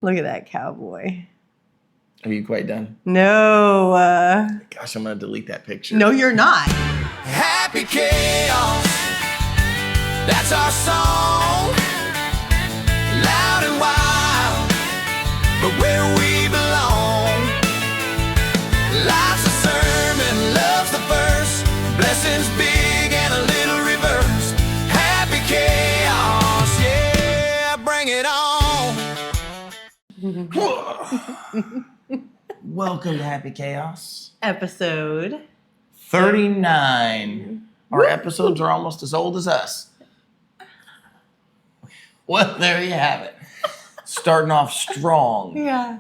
Look at that cowboy. Are you quite done? No. Gosh, I'm going to delete that picture. No, you're not. Happy chaos, that's our song. Loud and wild, but where we belong. Life's a sermon, love's the verse. Blessings big and a little reverse. Happy chaos, yeah, bring it on. Welcome to Happy Chaos. Episode 39. Our episodes are almost as old as us. Well, there you have it. Starting off strong. Yeah.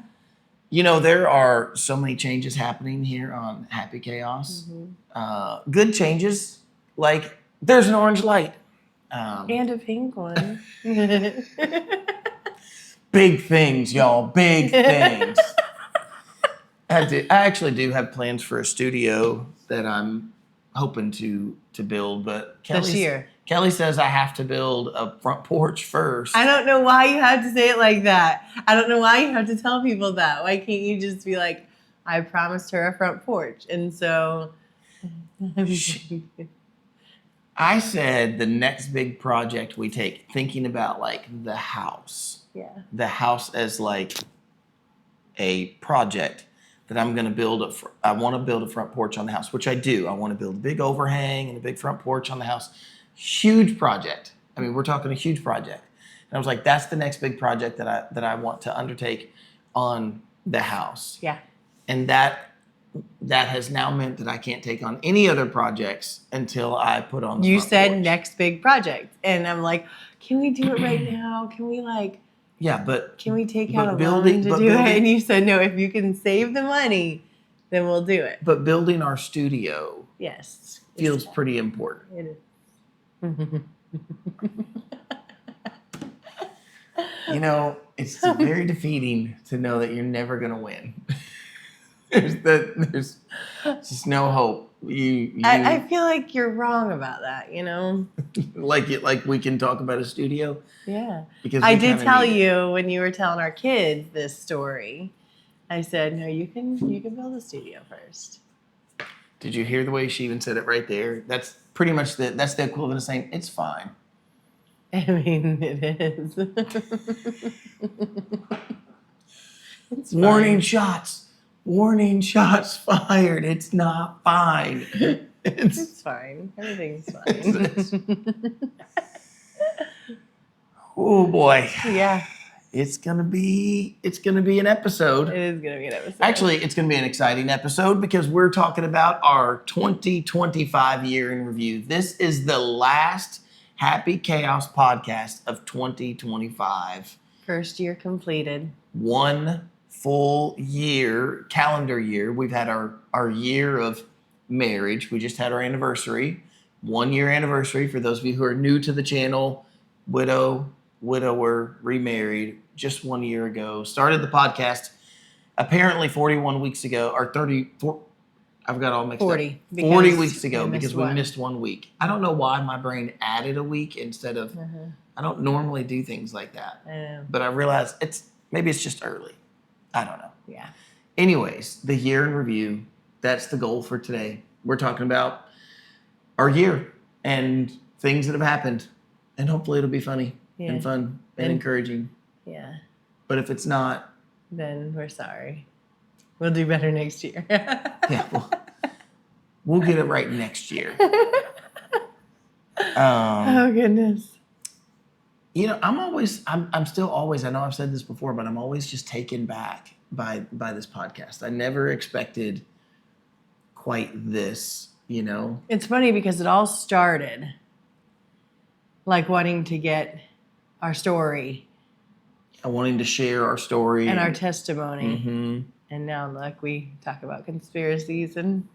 You know, there are so many changes happening here on Happy Chaos. Mm-hmm. Good changes, like there's an orange light. And a pink one. Big things, y'all. Big things. I actually do have plans for a studio that I'm hoping to build, but This year. Kelly says I have to build a front porch first. I don't know why you have to say it like that. I don't know why you have to tell people that. Why can't you just be like, I promised her a front porch. And so... I said the next big project we take, thinking about like the house. Yeah. The house as like a project that I'm going to build. I want to build a front porch on the house, which I do. I want to build a big overhang and a big front porch on the house. Huge project. I mean, we're talking a huge project. And I was like, that's the next big project that I want to undertake on the house. Yeah. And that has now meant that I can't take on any other projects until I put on the You front said porch. next big project. And I'm like, can we do it right now? Can we like... Yeah, but Can we take but out a building- loan to but do it? building- And you said, no, if you can save the money, then we'll do it. but building our studio Yes. feels pretty important. It is. You know, it's very defeating to know that you're never going to win. There's just no hope. I feel like you're wrong about that, you know? like we can talk about a studio. Yeah. Because I we did kinda tell need it. you when you were telling our kids this story. I said, no, you can build a studio first. Did you hear the way she even said it right there? That's pretty much that's the equivalent of saying it's fine. I mean, it is. It's Warning fine. shots. Warning shots fired. It's not fine. It's fine. Everything's fine. Oh boy. Yeah, It's gonna be an episode. it is going to be an episode. Actually, it's going to be an exciting episode because we're talking about our 2025 year in review. This is the last Happy Chaos podcast of 2025. First year completed. One full year, calendar year. We've had our year of marriage. We just had our anniversary. 1 year anniversary for those of you who are new to the channel. Widower, remarried just 1 year ago. Started the podcast apparently 41 weeks ago, or 34. I've got all mixed 40, up. because 40 weeks ago we missed because we one. missed 1 week. I don't know why my brain added a week instead of. I don't normally do things like that, I know. but I realized maybe it's just early. I don't know. Yeah. Anyways, the year in review. That's the goal for today. We're talking about our year and things that have happened, and hopefully it'll be funny. Yeah. And fun and encouraging. Yeah. But if it's not, Then we're sorry. We'll do better next year. yeah, we'll get it right next year. Oh, goodness. You know, I'm still always, I know I've said this before, but I'm always just taken back by this podcast. I never expected quite this, you know? It's funny because it all started like wanting to get our story Wanting to share our story. and our testimony. Mm-hmm. And now, look, we talk about conspiracies and...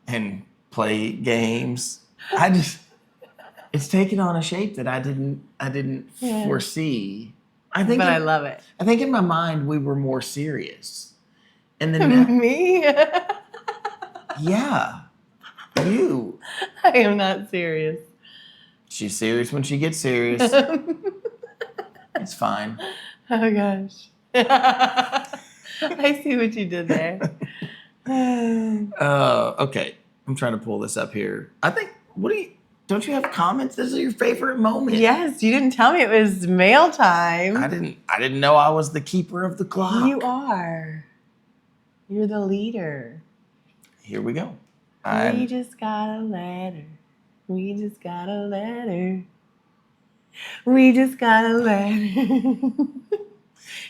And play games. It's taken on a shape that I didn't Yeah. foresee. But I love it. I think in my mind we were more serious. And then now, Me? yeah. You. I am not serious. She's serious when she gets serious. It's fine. Oh gosh. I see what you did there. Okay. I'm trying to pull this up here. I think, don't you have comments? This is your favorite moment. Yes, you didn't tell me it was mail time. I didn't know I was the keeper of the clock. You are. You're the leader. Here we go. We just got a letter. We just got a letter. We just got a letter.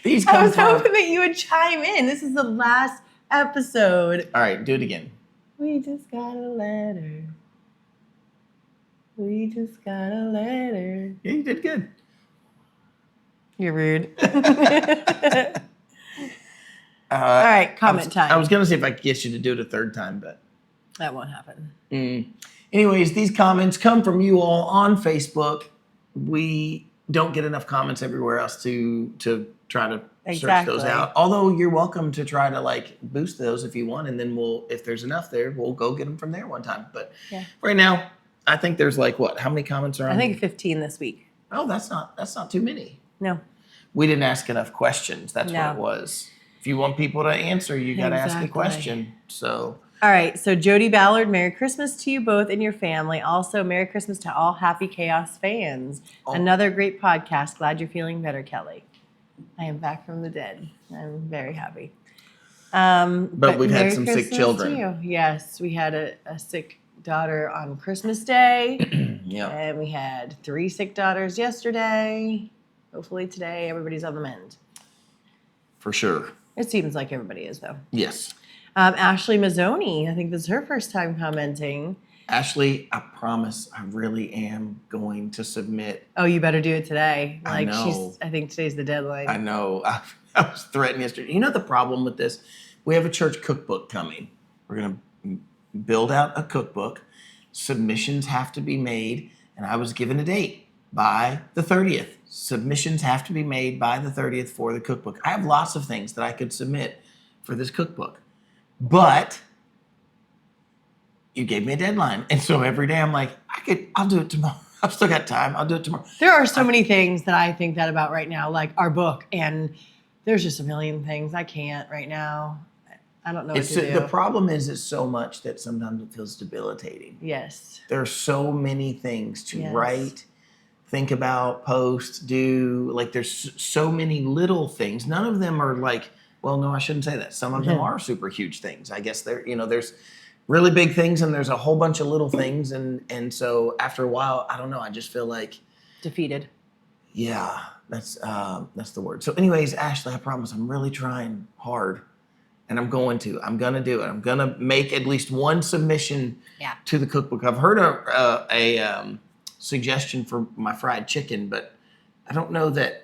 These I come was from. hoping that you would chime in. This is the last episode. All right, do it again. We just got a letter. We just got a letter. Yeah, you did good. You're rude. All right, comment time. I was going to see if I could get you to do it a third time, but That won't happen. Anyways, these comments come from you all on Facebook. We don't get enough comments everywhere else to try to search those out. Although you're welcome to try to like boost those if you want, and then if there's enough there, we'll go get them from there one time. But right now, I think there's like what? How many comments are on? I think 15 this week. Oh, that's not too many. No. We didn't ask enough questions. That's what it was. If you want people to answer, you got to ask a question. So. All right. So Jody Ballard, Merry Christmas to you both and your family. Also, Merry Christmas to all Happy Chaos fans. Oh. Another great podcast. Glad you're feeling better, Kelly. I am back from the dead. I'm very happy. But we've had Merry some Christmas sick children. to you. Yes, we had a sick daughter on Christmas Day. Yeah. And we had 3 sick daughters yesterday. Hopefully today everybody's on the mend. For sure. It seems like everybody is, though. Yes. Ashley Mazzoni, I think this is her first time commenting. Ashley, I promise I really am going to submit. Oh, you better do it today. I know. I think today's the deadline. I know. I was threatened yesterday. You know the problem with this? We have a church cookbook coming. We're going to build out a cookbook. Submissions have to be made. And I was given a date by the 30th. Submissions have to be made by the 30th for the cookbook. I have lots of things that I could submit for this cookbook. But you gave me a deadline. And so every day I'm like, I'll do it tomorrow. I've still got time. I'll do it tomorrow. There are so many things that I think that about right now, like our book. And there's just a million things I can't right now. I don't know what to do. The problem is it's so much that sometimes it feels debilitating. Yes. There are so many things to Yes. write, think about, post, do. Like there's so many little things. None of them are like, well, no, I shouldn't say that. Some of them are super huge things. I guess there's really big things and there's a whole bunch of little things. And so after a while, I don't know, I just feel like Defeated. Yeah, that's the word. So anyways, Ashley, I promise I'm really trying hard. And I'm going to do it. I'm going to make at least one submission to the cookbook. I've heard a suggestion for my fried chicken, but I don't know that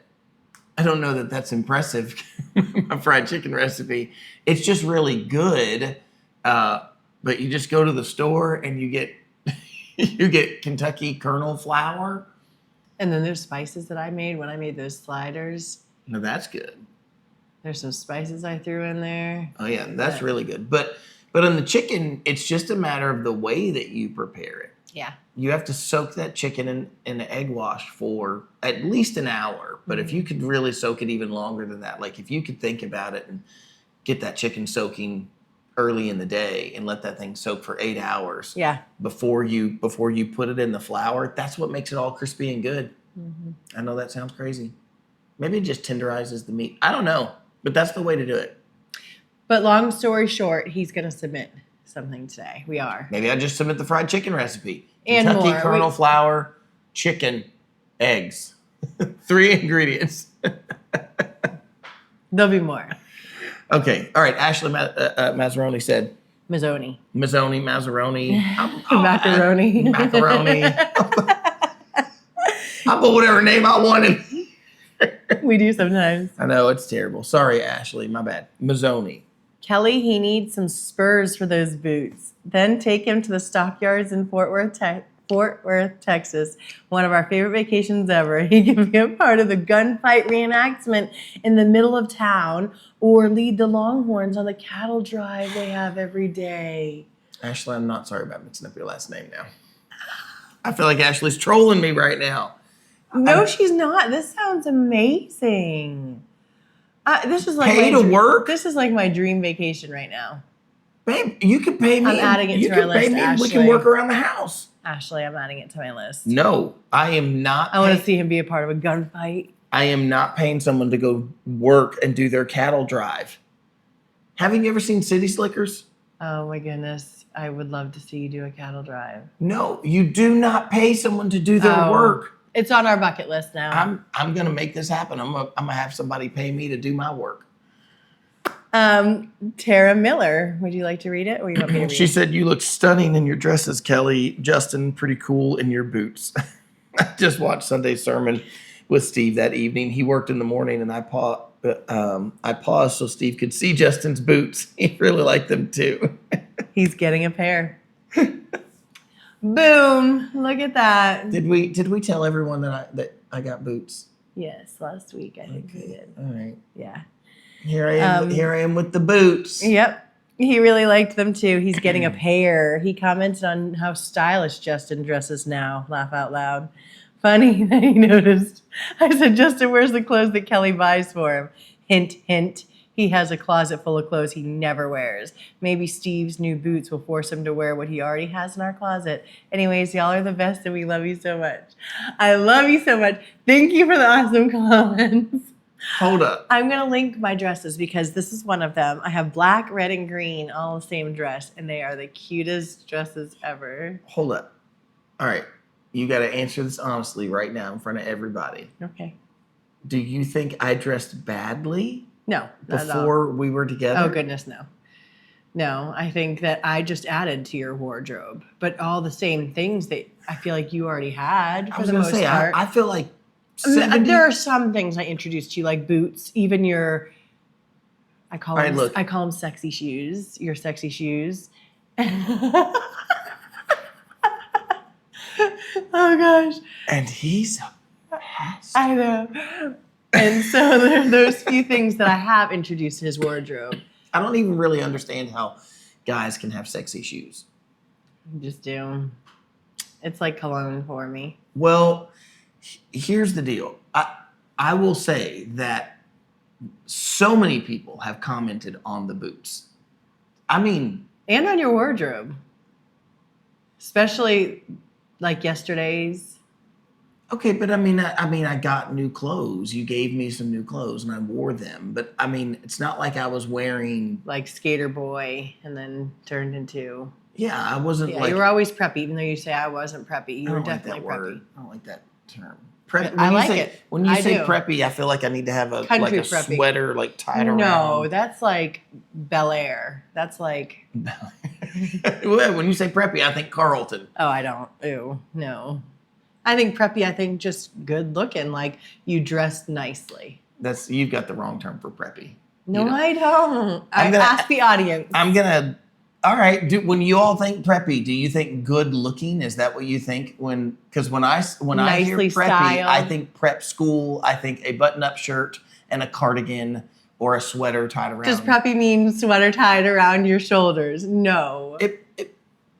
that's impressive. My fried chicken recipe. It's just really good. But you just go to the store and you get Kentucky kernel flour. And then there's spices that I made when I made those sliders. No, that's good. There's some spices I threw in there. Oh yeah, that's really good. But on the chicken, it's just a matter of the way that you prepare it. Yeah. You have to soak that chicken in an egg wash for at least an hour. But if you could really soak it even longer than that, like if you could think about it and get that chicken soaking early in the day and let that thing soak for 8 hours. Yeah. Before you put it in the flour, that's what makes it all crispy and good. Mm-hmm. I know that sounds crazy. Maybe it just tenderizes the meat. I don't know. But that's the way to do it. But long story short, he's going to submit something today. We are. Maybe I just submit the fried chicken recipe. And Kentucky more. kernel flour, chicken, eggs. 3 ingredients. There'll be more. Okay. All right. Ashley Mazzaroni said. Mazzoni. Mazzaroni. Macaroni. Macaroni. I'll put whatever name I wanted. We do sometimes. I know, it's terrible. Sorry, Ashley. My bad. Mazzoni. Kelly, he needs some spurs for those boots. Then take him to the stockyards in Fort Worth, Texas. One of our favorite vacations ever. He can be a part of the gunfight reenactment in the middle of town or lead the Longhorns on the cattle drive they have every day. Ashley, I'm not sorry about mixing up your last name now. I feel like Ashley's trolling me right now. No, she's not. This sounds amazing. This is like Pay to work? This is like my dream vacation right now. Babe, you can pay me. I'm adding it you to our can pay list, me and we can Ashley. work around the house. Ashley, I'm adding it to my list. No, I am not. I want to see him be a part of a gunfight. I am not paying someone to go work and do their cattle drive. Haven't you ever seen City Slickers? Oh my goodness. I would love to see you do a cattle drive. No, you do not pay someone to do their Oh. work. It's on our bucket list now. I'm gonna make this happen. I'm gonna have somebody pay me to do my work. Tara Miller, would you like to read it, or you want me to read She it? said, "You look stunning in your dresses, Kelly. Justin, pretty cool in your boots." I just watched Sunday's sermon with Steve that evening. He worked in the morning, and I paused so Steve could see Justin's boots. He really liked them too. He's getting a pair. Boom! Look at that. Did we tell everyone that I got boots? Yes, last week I think we did. All right. Yeah. Here I am. Here I am with the boots. Yep. He really liked them too. He's getting a pair. He commented on how stylish Justin dresses now. Laugh out loud. Funny that he noticed. I said, Justin wears the clothes that Kelly buys for him. Hint, hint. He has a closet full of clothes he never wears. Maybe Steve's new boots will force him to wear what he already has in our closet. Anyways, y'all are the best and we love you so much. I love you so much. Thank you for the awesome comments. Hold up. I'm going to link my dresses because this is one of them. I have black, red, and green, all the same dress, and they are the cutest dresses ever. Hold up. All right. You got to answer this honestly right now in front of everybody. Okay. Do you think I dressed badly No, not at all. before we were together? Oh, goodness, no. No, I think that I just added to your wardrobe, but all the same things that I feel like you already had I for was the going to most say, part. I feel like 70, There are some things I introduced you, like boots, even your, I call All right, them, look. I call them sexy shoes, your sexy shoes. Oh gosh, and he's a pest. I know. And so there are those few things that I have introduced to his wardrobe. I don't even really understand how guys can have sexy shoes. I just do. It's like cologne for me. Well, here's the deal. I will say that so many people have commented on the boots. I mean, And on your wardrobe. Especially like yesterday's. okay, but I got new clothes. You gave me some new clothes and I wore them. But I mean, it's not like I was wearing. Like skater boy and then turned into. Yeah, I wasn't Yeah, like. you were always preppy, even though you say I wasn't preppy. You I were don't like definitely that preppy. word. I don't like that term. I like it. When you I say do. preppy, I feel like I need to have a Country like a preppy. sweater like tied around. No, that's like Bel Air. That's like, Well, when you say preppy, I think Carlton. oh, I don't. Ew, no. I think preppy, I think just good looking, like you dressed nicely. You've got the wrong term for preppy. No, You know. I don't. I'm gonna- ask the audience. All right. When you all think preppy, do you think good looking? Is that what you think? Because when I hear Nicely preppy, styled. I think prep school. I think a button-up shirt and a cardigan or a sweater tied around. Does preppy mean sweater tied around your shoulders? No.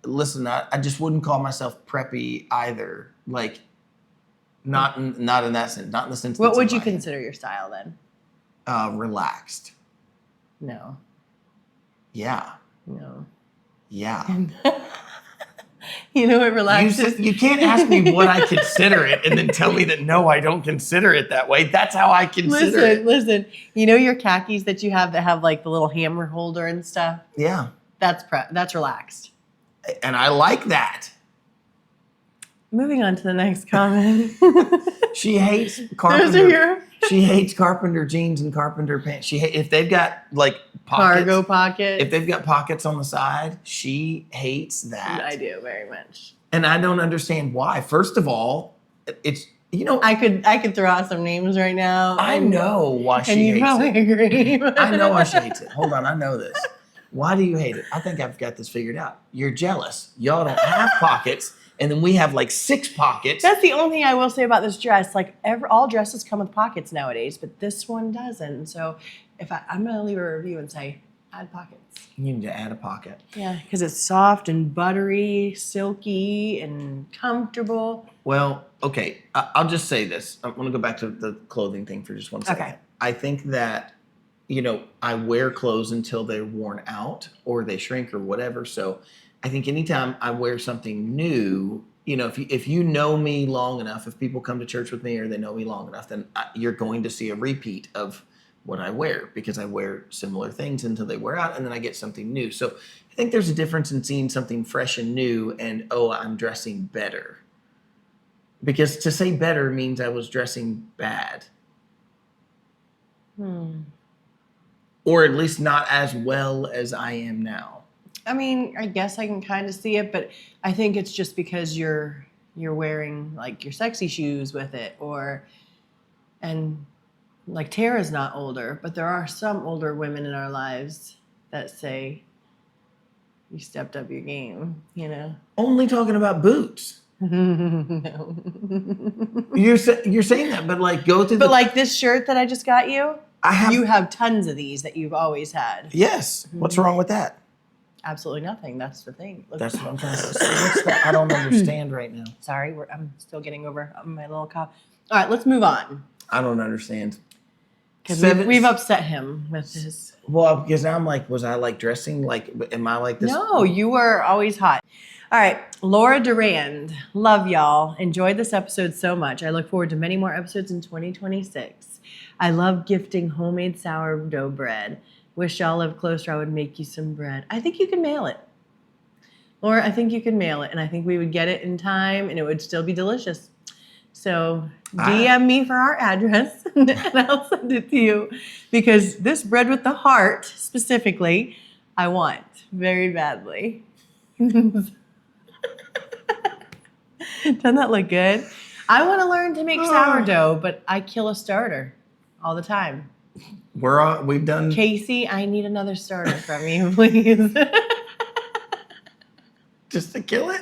Listen, I just wouldn't call myself preppy either. Like, not in that sense. Not in the sense. What that's would in you my head. consider your style then? Relaxed. No. Yeah. No. Yeah. You know what relaxes? You can't ask me what I consider it and then tell me that no, I don't consider it that way. That's how I consider it. Listen. You know your khakis that you have that have like the little hammer holder and stuff? Yeah. That's relaxed. And I like that. Moving on to the next comment. She hates Those are carpenter. your She hates carpenter jeans and carpenter pants. If they've got like pockets, cargo pockets. if they've got pockets on the side, she hates that. I do very much. And I don't understand why. First of all, it's I could throw out some names right now. I know why she and you hates probably it. agree. I know why she hates it. Hold on, I know this. Why do you hate it? I think I've got this figured out. You're jealous. Y'all don't have pockets, and then we have like 6 pockets. That's the only thing I will say about this dress. Like all dresses come with pockets nowadays, but this one doesn't. So if I'm gonna leave a review and say add pockets. You need to add a pocket. Yeah, because it's soft and buttery, silky and comfortable. Well, okay, I'll just say this. I'm going to go back to the clothing thing for just 1 second. Okay. I think that, I wear clothes until they're worn out or they shrink or whatever. So I think anytime I wear something new, if you know me long enough, if people come to church with me or they know me long enough, then you're going to see a repeat of what I wear because I wear similar things until they wear out and then I get something new. So I think there's a difference in seeing something fresh and new and, I'm dressing better. Because to say better means I was dressing bad. Or at least not as well as I am now. I mean, I guess I can kind of see it, but I think it's just because you're wearing like your sexy shoes with it, and like Tara's not older, but there are some older women in our lives that say you stepped up your game, Only talking about boots. No. You're saying that, but like go through. But like this shirt that I just got you, have. You have tons of these that you've always had. Yes. What's wrong with that? Absolutely nothing. That's the thing. Look, That's what I'm trying to say. What's that? I don't understand right now. sorry, I'm still getting over my little cough. All right, let's move on. I don't understand. Because we've upset him with his. Well, because now I'm like, was I like dressing? Like, am I like this? No, you were always hot. All right, Laura Durand. Love y'all. Enjoyed this episode so much. I look forward to many more episodes in 2026. I love gifting homemade sourdough bread. Wish y'all lived closer. I would make you some bread. I think you can mail it. Laura, I think you can mail it. And I think we would get it in time and it would still be delicious. So DM me for our address and I'll send it to you. Because this bread with the heart, specifically, I want very badly. Doesn't that look good? I want to learn to make sourdough, but I kill a starter all the time. We've done. Casey, I need another starter from you, please. Just to kill it?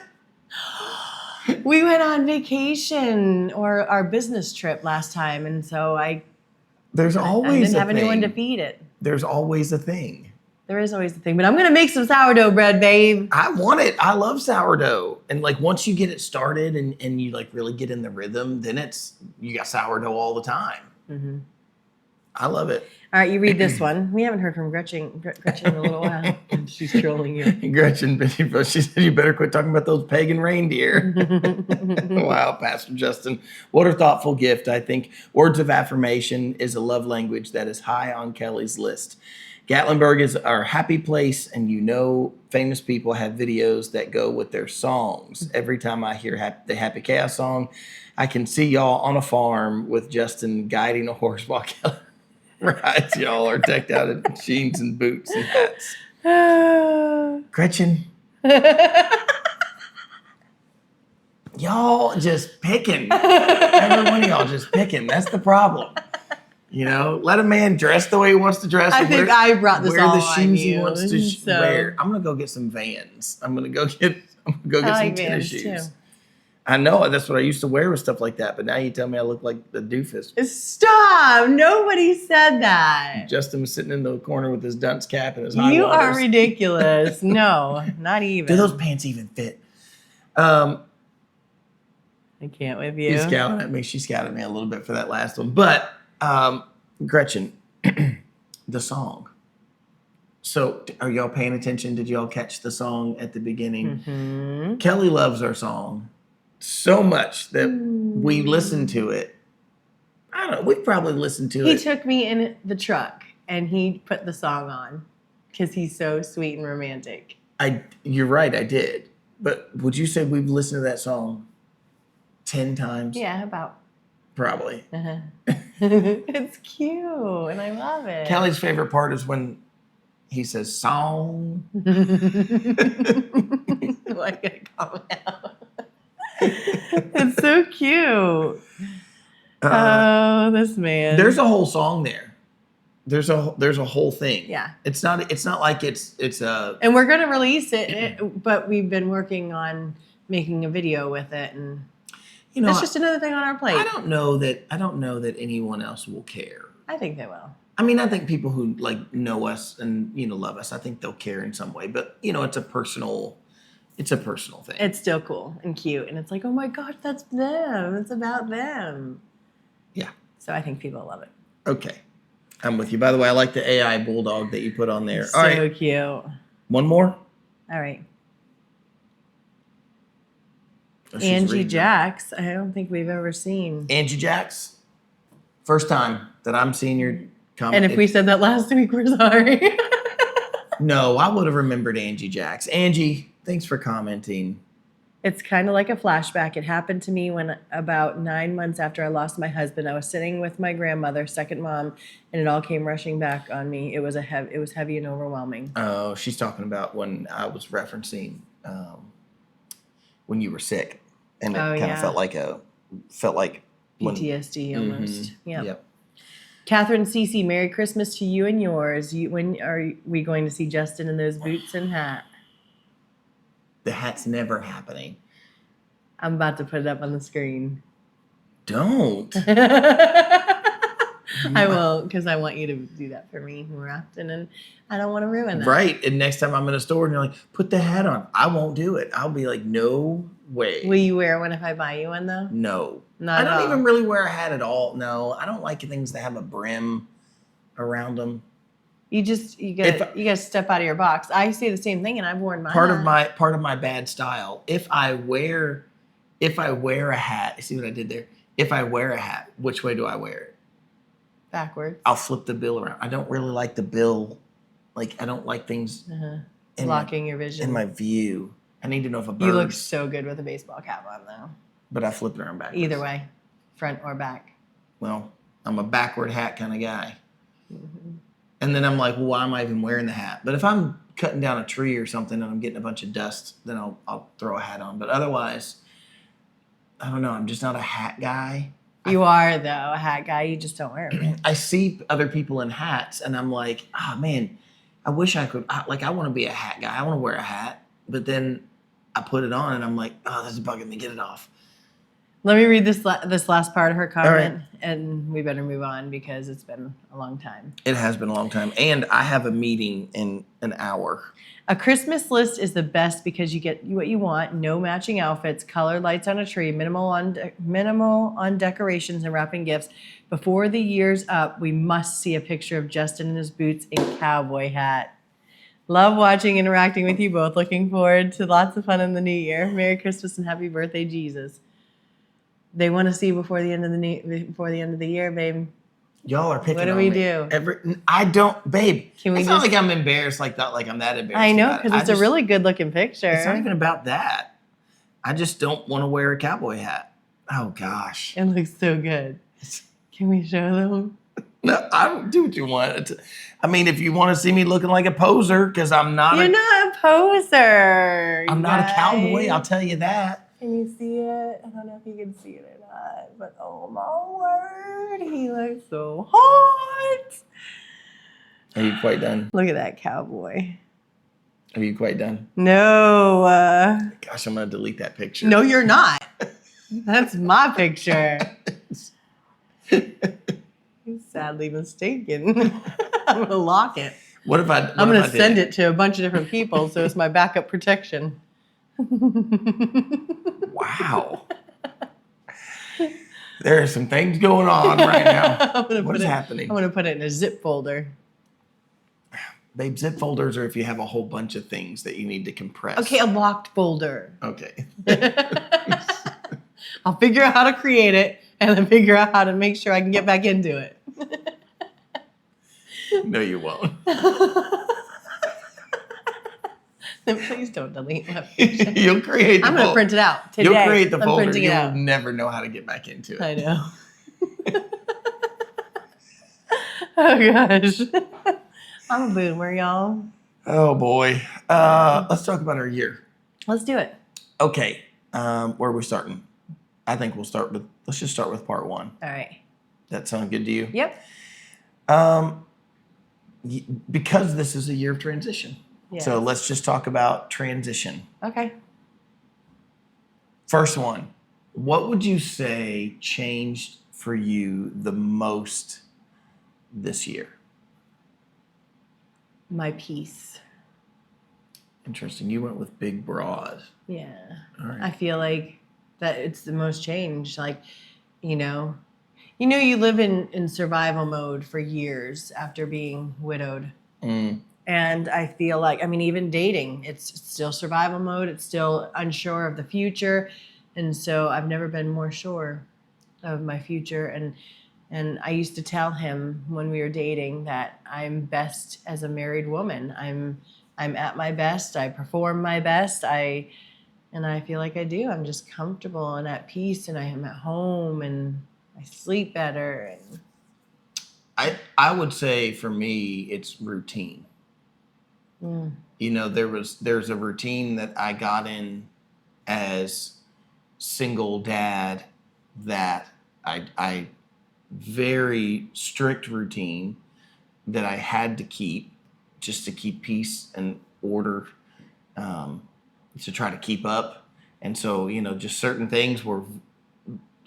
We went on vacation or our business trip last time, and so I didn't have anyone to feed it. There's always a thing. There is always a thing, but I'm going to make some sourdough bread, babe. I want it. I love sourdough. And like once you get it started and you like really get in the rhythm, then you got sourdough all the time. Mm-hmm. I love it. All right, you read this one. We haven't heard from Gretchen in a little while. She's trolling you. Gretchen, she said you better quit talking about those pagan reindeer. Wow, Pastor Justin. What a thoughtful gift. I think words of affirmation is a love language that is high on Kelly's list. Gatlinburg is our happy place, and famous people have videos that go with their songs. Every time I hear the Happy Chaos song, I can see y'all on a farm with Justin guiding a horse while Kelly rides. Y'all are decked out in jeans and boots and hats. Gretchen. Y'all just picking. Every one of y'all just picking. That's the problem. Let a man dress the way he wants to dress. I think I brought this all on you. Wear the shoes he wants to wear. I'm gonna go get some Vans. I'm gonna go get some tennis shoes. Too. I know that's what I used to wear with stuff like that, but now you tell me I look like the doofus. Stop! Nobody said that. Justin was sitting in the corner with his dunce cap and his high You waters. are ridiculous. No, not even. Do those pants even fit? I can't with you. She's scowling at me. She scowled at me a little bit for that last one, but. Gretchen, the song. So are y'all paying attention? Did y'all catch the song at the beginning? Mm-hmm. Kelly loves our song so much that we listened to it. I don't know. We've probably listened to it. He took me in the truck and he put the song on because he's so sweet and romantic. You're right. I did. But would you say we've listened to that song 10 times? Yeah, about. Probably. Uh-huh. It's cute and I love it. Kelly's favorite part is when he says song. Like a comment. It's so cute. This man. There's a whole song there. There's a whole thing. Yeah. It's not like it's a. And we're gonna release it, but we've been working on making a video with it and. It's just another thing on our plate. I don't know that anyone else will care. I think they will. I mean, I think people who know us and love us, I think they'll care in some way. But it's a personal It's a personal thing. It's still cool and cute. And it's like, oh my gosh, that's them. It's about them. Yeah. So I think people love it. Okay. I'm with you. By the way, I like the AI bulldog that you put on there. It's All so right. cute. One more. All right. Oh, she's Angie reading them. Jacks. I don't think we've ever seen. Angie Jacks. First time that I'm seeing your comment. And if we said that last week, we're sorry. No, I would have remembered Angie Jacks. Angie, thanks for commenting. It's kind of like a flashback. It happened to me when about 9 months after I lost my husband. I was sitting with my grandmother, second mom, and it all came rushing back on me. It was heavy and overwhelming. Oh, she's talking about when I was referencing when you were sick, and it kind of felt like when, PTSD almost. Yeah. Yep. Catherine Cece, Merry Christmas to you and yours. When are we going to see Justin in those boots and hat? The hat's never happening. I'm about to put it up on the screen. Don't. I will, because I want you to do that for me more often, and I don't want to ruin that. Right. And next time I'm in a store and you're like, put the hat on. I won't do it. I'll be like, no way. Will you wear one if I buy you one, though? No. Not I at don't all. even really wear a hat at all. No, I don't like things that have a brim around them. You gotta step out of your box. I say the same thing, and I've worn mine. Part of my bad style. If I wear a hat, see what I did there? If I wear a hat, which way do I wear it? Backwards. I'll flip the bill around. I don't really like the bill. Like, I don't like things in Blocking your vision. in my view. I need to know if a bird. You look so good with a baseball cap on, though. But I flip it around backwards. Either way, front or back. Well, I'm a backward hat kind of guy. Mm-hmm. And then I'm like, well, why am I even wearing the hat? But if I'm cutting down a tree or something and I'm getting a bunch of dust, then I'll throw a hat on. But otherwise, I don't know. I'm just not a hat guy. You are, though, a hat guy. You just don't wear it. I see other people in hats and I'm like, oh, man, I wish I could. I want to be a hat guy. I want to wear a hat. But then I put it on and I'm like, oh, this is bugging me. Get it off. Let me read this last part of her comment, right. and we better move on because it's been a long time. It has been a long time. And I have a meeting in an hour. A Christmas list is the best because you get what you want, no matching outfits, colored lights on a tree, minimal on decorations and wrapping gifts. Before the year's up, we must see a picture of Justin in his boots and cowboy hat. Love watching, interacting with you both. Looking forward to lots of fun in the new year. Merry Christmas and happy birthday, Jesus. They want to see before the end of the year, babe. Y'all are picking What do on we me. do? I don't, babe. Can we it's not just- like I'm embarrassed like that. Like I'm that embarrassed. I know, about it. because it's a really good looking picture. It's not even about that. I just don't want to wear a cowboy hat. Oh gosh. It looks so good. Can we show them? No, I don't do what you want. I mean, if you want to see me looking like a poser, because I'm not. You're not a poser. I'm not a cowboy. I'll tell you that. Can you see it? I don't know if you can see it or not, but oh my word, he looks so hot. Are you quite done? Look at that cowboy. Are you quite done? No, Gosh, I'm gonna delete that picture. no, you're not. That's my picture. You're sadly mistaken. I'm gonna lock it. What if I? I'm gonna send it to a bunch of different people, so it's my backup protection. Wow. There are some things going on right now. What is happening? I'm gonna put it in a zip folder. Babe, zip folders are if you have a whole bunch of things that you need to compress. Okay, a locked folder. Okay. I'll figure out how to create it and then figure out how to make sure I can get back into it. No, you won't. Then please don't delete my picture. You'll create the I'm going to print it out today. You'll create the I'm folder. printing it You'll out. never know how to get back into it. I know. Oh, gosh. I'm a boomer, y'all. Oh, boy. Let's talk about our year. Let's do it. Okay. Where are we starting? I think let's just start with part one. All right. That sound good to you? Yep. Because this is a year of transition. Yes. So let's just talk about transition. Okay. First one. What would you say changed for you the most this year? My peace. Interesting. You went with big broad. Yeah. All right. I feel like that it's the most change. Like, you know, you live in survival mode for years after being widowed. And I feel like, I mean, even dating, it's still survival mode. It's still unsure of the future. And so I've never been more sure of my future. And I used to tell him when we were dating that I'm best as a married woman. I'm at my best. I perform my best. And I feel like I do. I'm just comfortable and at peace, and I am at home, and I sleep better. And I would say for me it's routine. You know, there's a routine that I got in as single dad that I very strict routine that I had to keep just to keep peace and order, to try to keep up. And so, you know, just certain things were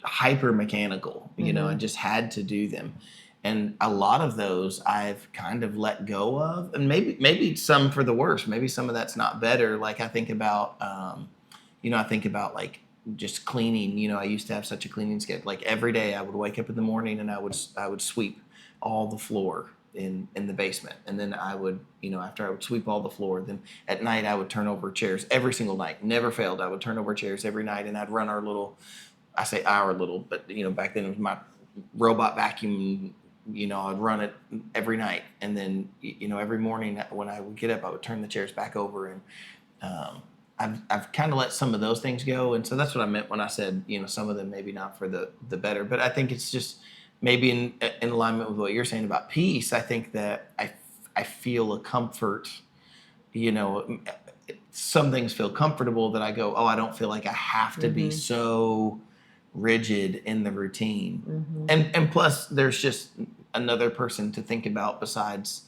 hyper mechanical, you know, I just had to do them. And a lot of those I've kind of let go of, and maybe some for the worse. Maybe some of that's not better. Like I think about, I think about like just cleaning. You know, I used to have such a cleaning schedule. Like every day, I would wake up in the morning and I would sweep all the floor in the basement, and then I would, after I would sweep all the floor, then at night I would turn over chairs every single night. Never failed. I would turn over chairs every night, and I'd run our little. I say our little, but back then it was my robot vacuum. I'd run it every night, and then every morning when I would get up, I would turn the chairs back over, and I've kind of let some of those things go, and so that's what I meant when I said some of them maybe not for the better, but I think it's just maybe in alignment with what you're saying about peace. I think that I feel a comfort. Some things feel comfortable that I go, oh, I don't feel like I have to be so rigid in the routine. And plus there's just another person to think about besides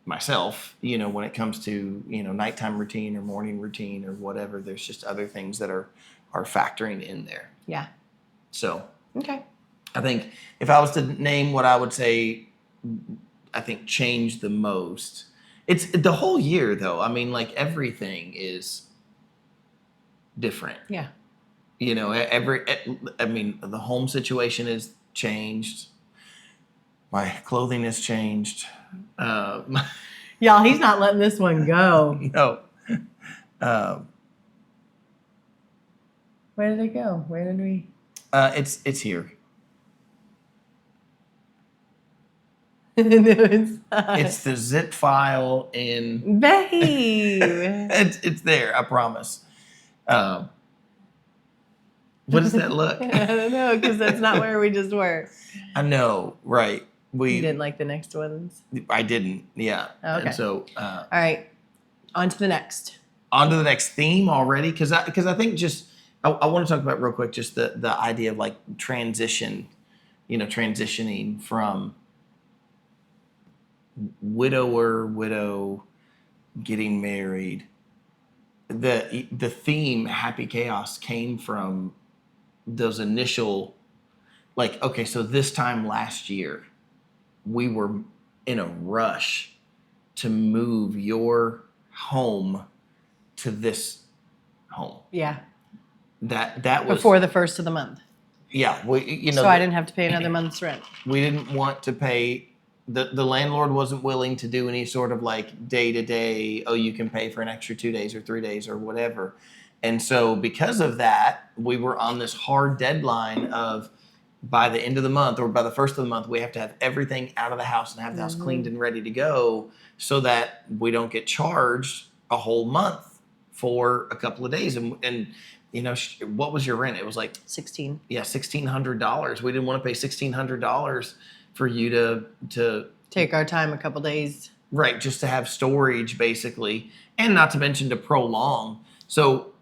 myself, when it comes to, nighttime routine or morning routine or whatever. There's just other things that are factoring in there. Yeah. So Okay. I think if I was to name what I would say, I think changed the most, it's the whole year though. I mean, like everything is different. Yeah. The home situation has changed. My clothing has changed. Y'all, he's not letting this one go. No. Where did it go? Where did we? It's here. No, it's not. It's the zip file in. Babe. It's there. I promise. What does that look? I don't know, because that's not where we just were. I know, right? You didn't like the next ones? I didn't, yeah. Okay. And so, all right, on to the next. On to the next theme already, because I think just I want to talk about real quick just the idea of like transitioning from widow, getting married. The theme Happy Chaos came from those initial, like, okay, so this time last year we were in a rush to move your home to this home. Yeah. That was Before the first of the month. Yeah, so I didn't have to pay another month's rent. We didn't want to pay. The landlord wasn't willing to do any sort of like day to day, oh, you can pay for an extra 2 days or 3 days or whatever. And so because of that, we were on this hard deadline of by the end of the month or by the first of the month, we have to have everything out of the house and have the house cleaned and ready to go so that we don't get charged a whole month for a couple of days. And what was your rent? It was like 16. Yeah, $1,600. We didn't want to pay $1,600 for you to take our time a couple days. Right, just to have storage basically, and not to mention to prolong. So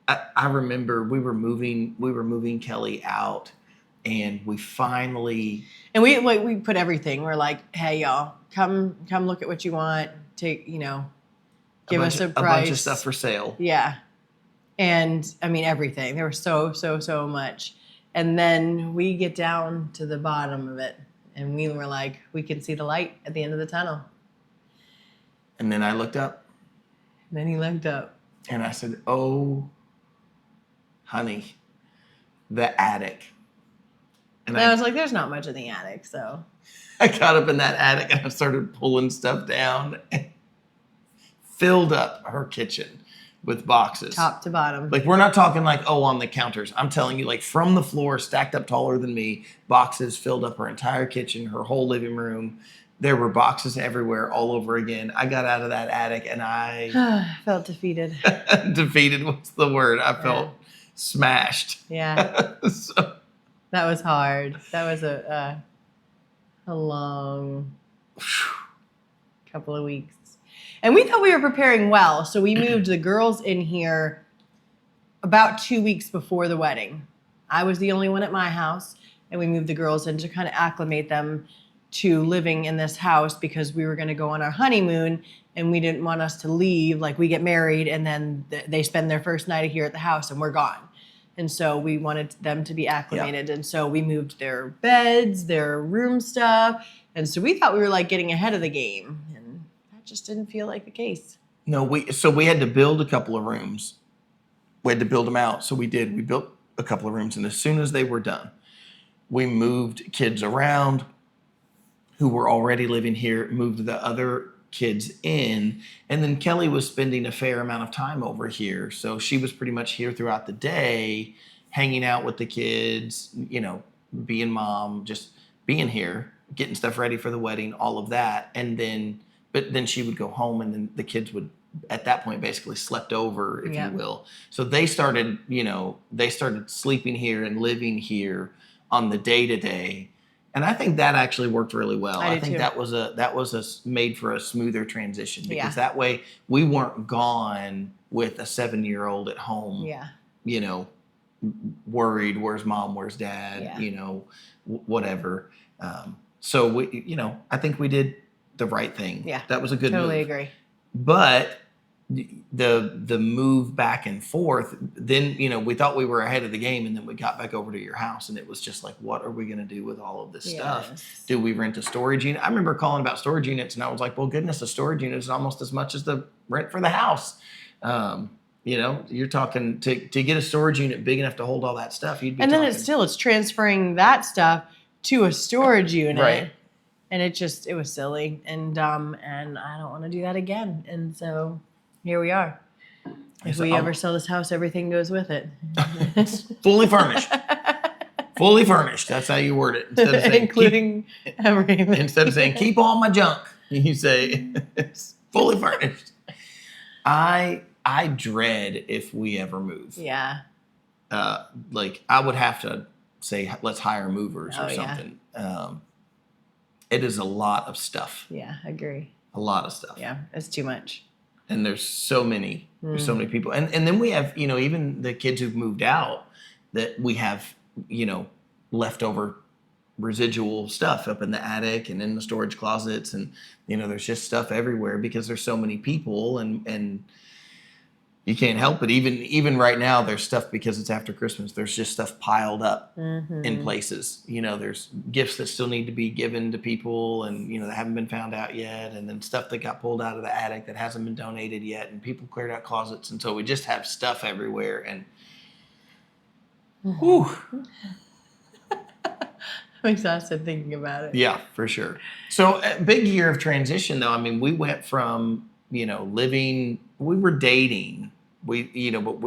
I remember we were moving Kelly out, and we finally we put everything. We're like, hey y'all, come look at what you want. Take give us a price. A bunch of stuff for sale. Yeah, and I mean everything. There was so much, and then we get down to the bottom of it. And we were like, we can see the light at the end of the tunnel. And then I looked up. Then he looked up. And I said, "Oh, honey, the attic." And And I was like, there's not much in the attic, so. I got up in that attic and I started pulling stuff down and filled up her kitchen with boxes. Top to bottom. Like, we're not talking like, oh, on the counters. I'm telling you, like, from the floor, stacked up taller than me, boxes filled up her entire kitchen, her whole living room. There were boxes everywhere all over again. I got out of that attic and I felt defeated. defeated was the word. I felt smashed. Yeah. So, That was hard. That was a long couple of weeks. And we thought we were preparing well. So we moved the girls in here about 2 weeks before the wedding. I was the only one at my house, and we moved the girls in to kind of acclimate them to living in this house because we were going to go on our honeymoon and we didn't want us to leave. Like, we get married and then they spend their first night here at the house and we're gone. And so we wanted them to be acclimated. Yeah. And so we moved their beds, their room stuff. And so we thought we were like getting ahead of the game. And that just didn't feel like the case. No, we had to build a couple of rooms. We had to build them out. So we did. We built a couple of rooms. And as soon as they were done, we moved kids around who were already living here, moved the other kids in, and then Kelly was spending a fair amount of time over here. So she was pretty much here throughout the day, hanging out with the kids, you know, being mom, just being here, getting stuff ready for the wedding, all of that. And then, but then she would go home and then the kids would, at that point, basically slept over, if you will. So they started, you know, sleeping here and living here on the day-to-day. And I think that actually worked really well. I think that was made for a smoother transition because that way we weren't gone with a 7-year-old at home. Yeah. You know, worried, where's mom, where's dad, you know, whatever. So we, you know, I think we did the right thing. Yeah. That was a good move. Totally agree. But the move back and forth, then, you know, we thought we were ahead of the game, and then we got back over to your house and it was just like, what are we going to do with all of this stuff? Do we rent a storage unit? I remember calling about storage units and I was like, well, goodness, a storage unit is almost as much as the rent for the house. You know, you're talking to get a storage unit big enough to hold all that stuff. You'd be then it's transferring that stuff to a storage unit. Right. And it was silly and dumb, and I don't want to do that again. And so here we are. If we ever sell this house, everything goes with it. It's fully furnished. Fully furnished. That's how you word it. Instead of saying, including everything. Instead of saying, keep all my junk, you say, it's fully furnished. I dread if we ever move. Yeah. Like, I would have to say, let's hire movers or something. Yeah. It is a lot of stuff. Yeah, I agree. A lot of stuff. Yeah, it's too much. And there's so many people. And then we have, you know, even the kids who've moved out that we have, you know, leftover residual stuff up in the attic and in the storage closets. And, you know, there's just stuff everywhere because there's so many people and you can't help it. Even right now, there's stuff because it's after Christmas. There's just stuff piled up in places. You know, there's gifts that still need to be given to people, and you know that haven't been found out yet, and then stuff that got pulled out of the attic that hasn't been donated yet, and people cleared out closets, and so we just have stuff everywhere. And whew. I'm exhausted thinking about it. Yeah, for sure. So a big year of transition, though. I mean, we went from, you know, we were dating. But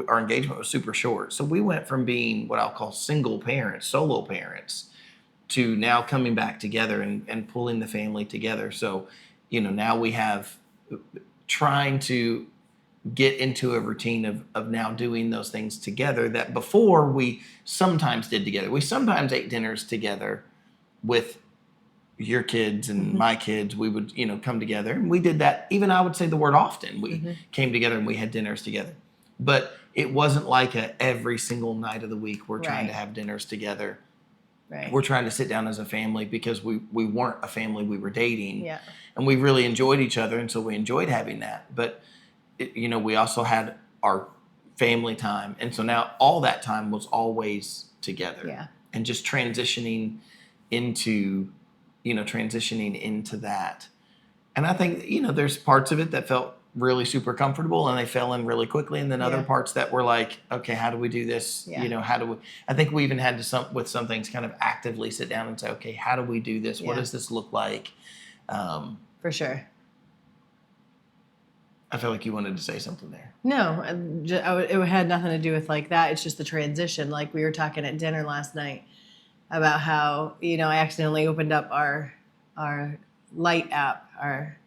our engagement was super short. So we went from being what I'll call single parents, solo parents, to now coming back together and pulling the family together. So, you know, now we have trying to get into a routine of now doing those things together that before we sometimes did together. We sometimes ate dinners together with your kids and my kids. We would, you know, come together, and we did that. Even I would say the word often. We came together and we had dinners together, but it wasn't like every single night of the week we're trying to have dinners together. Right. We're trying to sit down as a family because we weren't a family. We were dating, and we really enjoyed each other, and so we enjoyed having that. But you know, we also had our family time, and so now all that time was always together, and just transitioning into that. And I think, you know, there's parts of it that felt really super comfortable and they fell in really quickly. And then other Yeah. parts that were like, okay, how do we do this? Yeah. You know, how do we, I think we even had to with some things kind of actively sit down and say, okay, how do we do this? What Yeah. does this look like? For sure. I feel like you wanted to say something there. No, it had nothing to do with like that. It's just the transition. Like we were talking at dinner last night about how, you know, I accidentally opened up our light app, our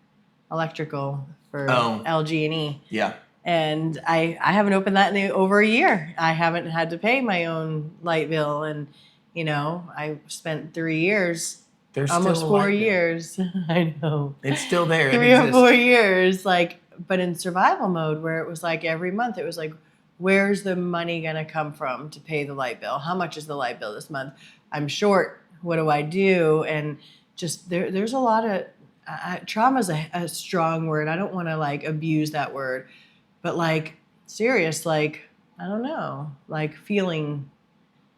electrical for LG&E. Yeah. And I haven't opened that in over a year. I haven't had to pay my own light bill. And, you know, I spent 3 years, There's almost still a light 4 bill. years. I know. It's still there. 3 it or exists. 4 years, like, but in survival mode where it was like every month, it was like, where's the money going to come from to pay the light bill? How much is the light bill this month? I'm short. What do I do? And just there's a lot of trauma is a strong word. I don't want to like abuse that word, but like serious, like, I don't know, like feeling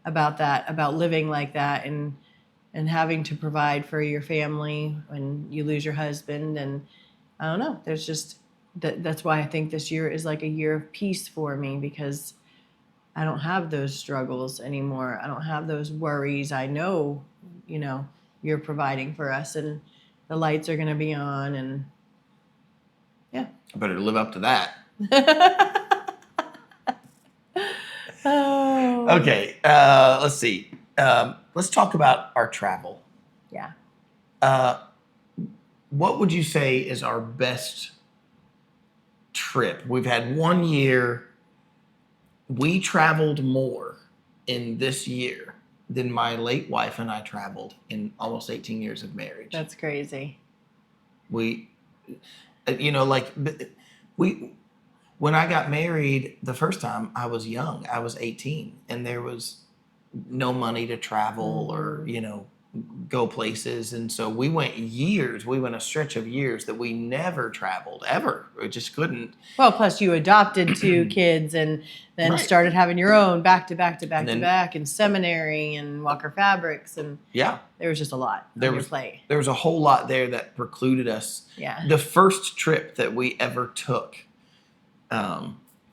about that, about living like that and having to provide for your family when you lose your husband. And I don't know, there's just that's why I think this year is like a year of peace for me, because I don't have those struggles anymore. I don't have those worries. I know, you know, you're providing for us and the lights are going to be on, and yeah. I better live up to that. Oh. Okay. Let's see. Let's talk about our travel. Yeah. What would you say is our best trip? We've had 1 year. We traveled more in this year than my late wife and I traveled in almost 18 years of marriage. That's crazy. We, you know, like when I got married the first time, I was young. I was 18 and there was no money to travel or, you know, go places. And so we went a stretch of years that we never traveled ever. We just couldn't. Well, plus you adopted 2 kids and then Right. started having your own back to back to back And to then- back, and seminary and Walker Fabrics, and Yeah. there was just a lot There on your was- plate. There was a whole lot there that precluded us. Yeah. The first trip that we ever took,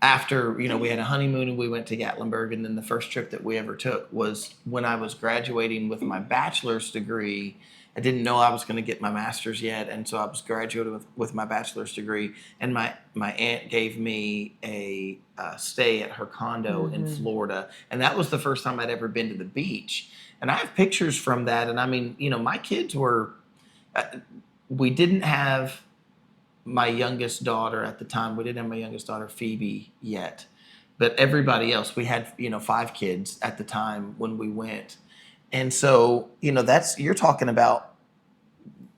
after, you know, we had a honeymoon and we went to Gatlinburg, and then the first trip that we ever took was when I was graduating with my bachelor's degree. I didn't know I was going to get my master's yet, and so I was graduating with my bachelor's degree, and my aunt gave me a stay at her condo in Florida, and that was the first time I'd ever been to the beach. And I have pictures from that, and I mean, you know, my kids were, we didn't have my youngest daughter at the time. We didn't have my youngest daughter, Phoebe, yet. But everybody else, we had, you know, 5 kids at the time when we went. And so, you know, you're talking about,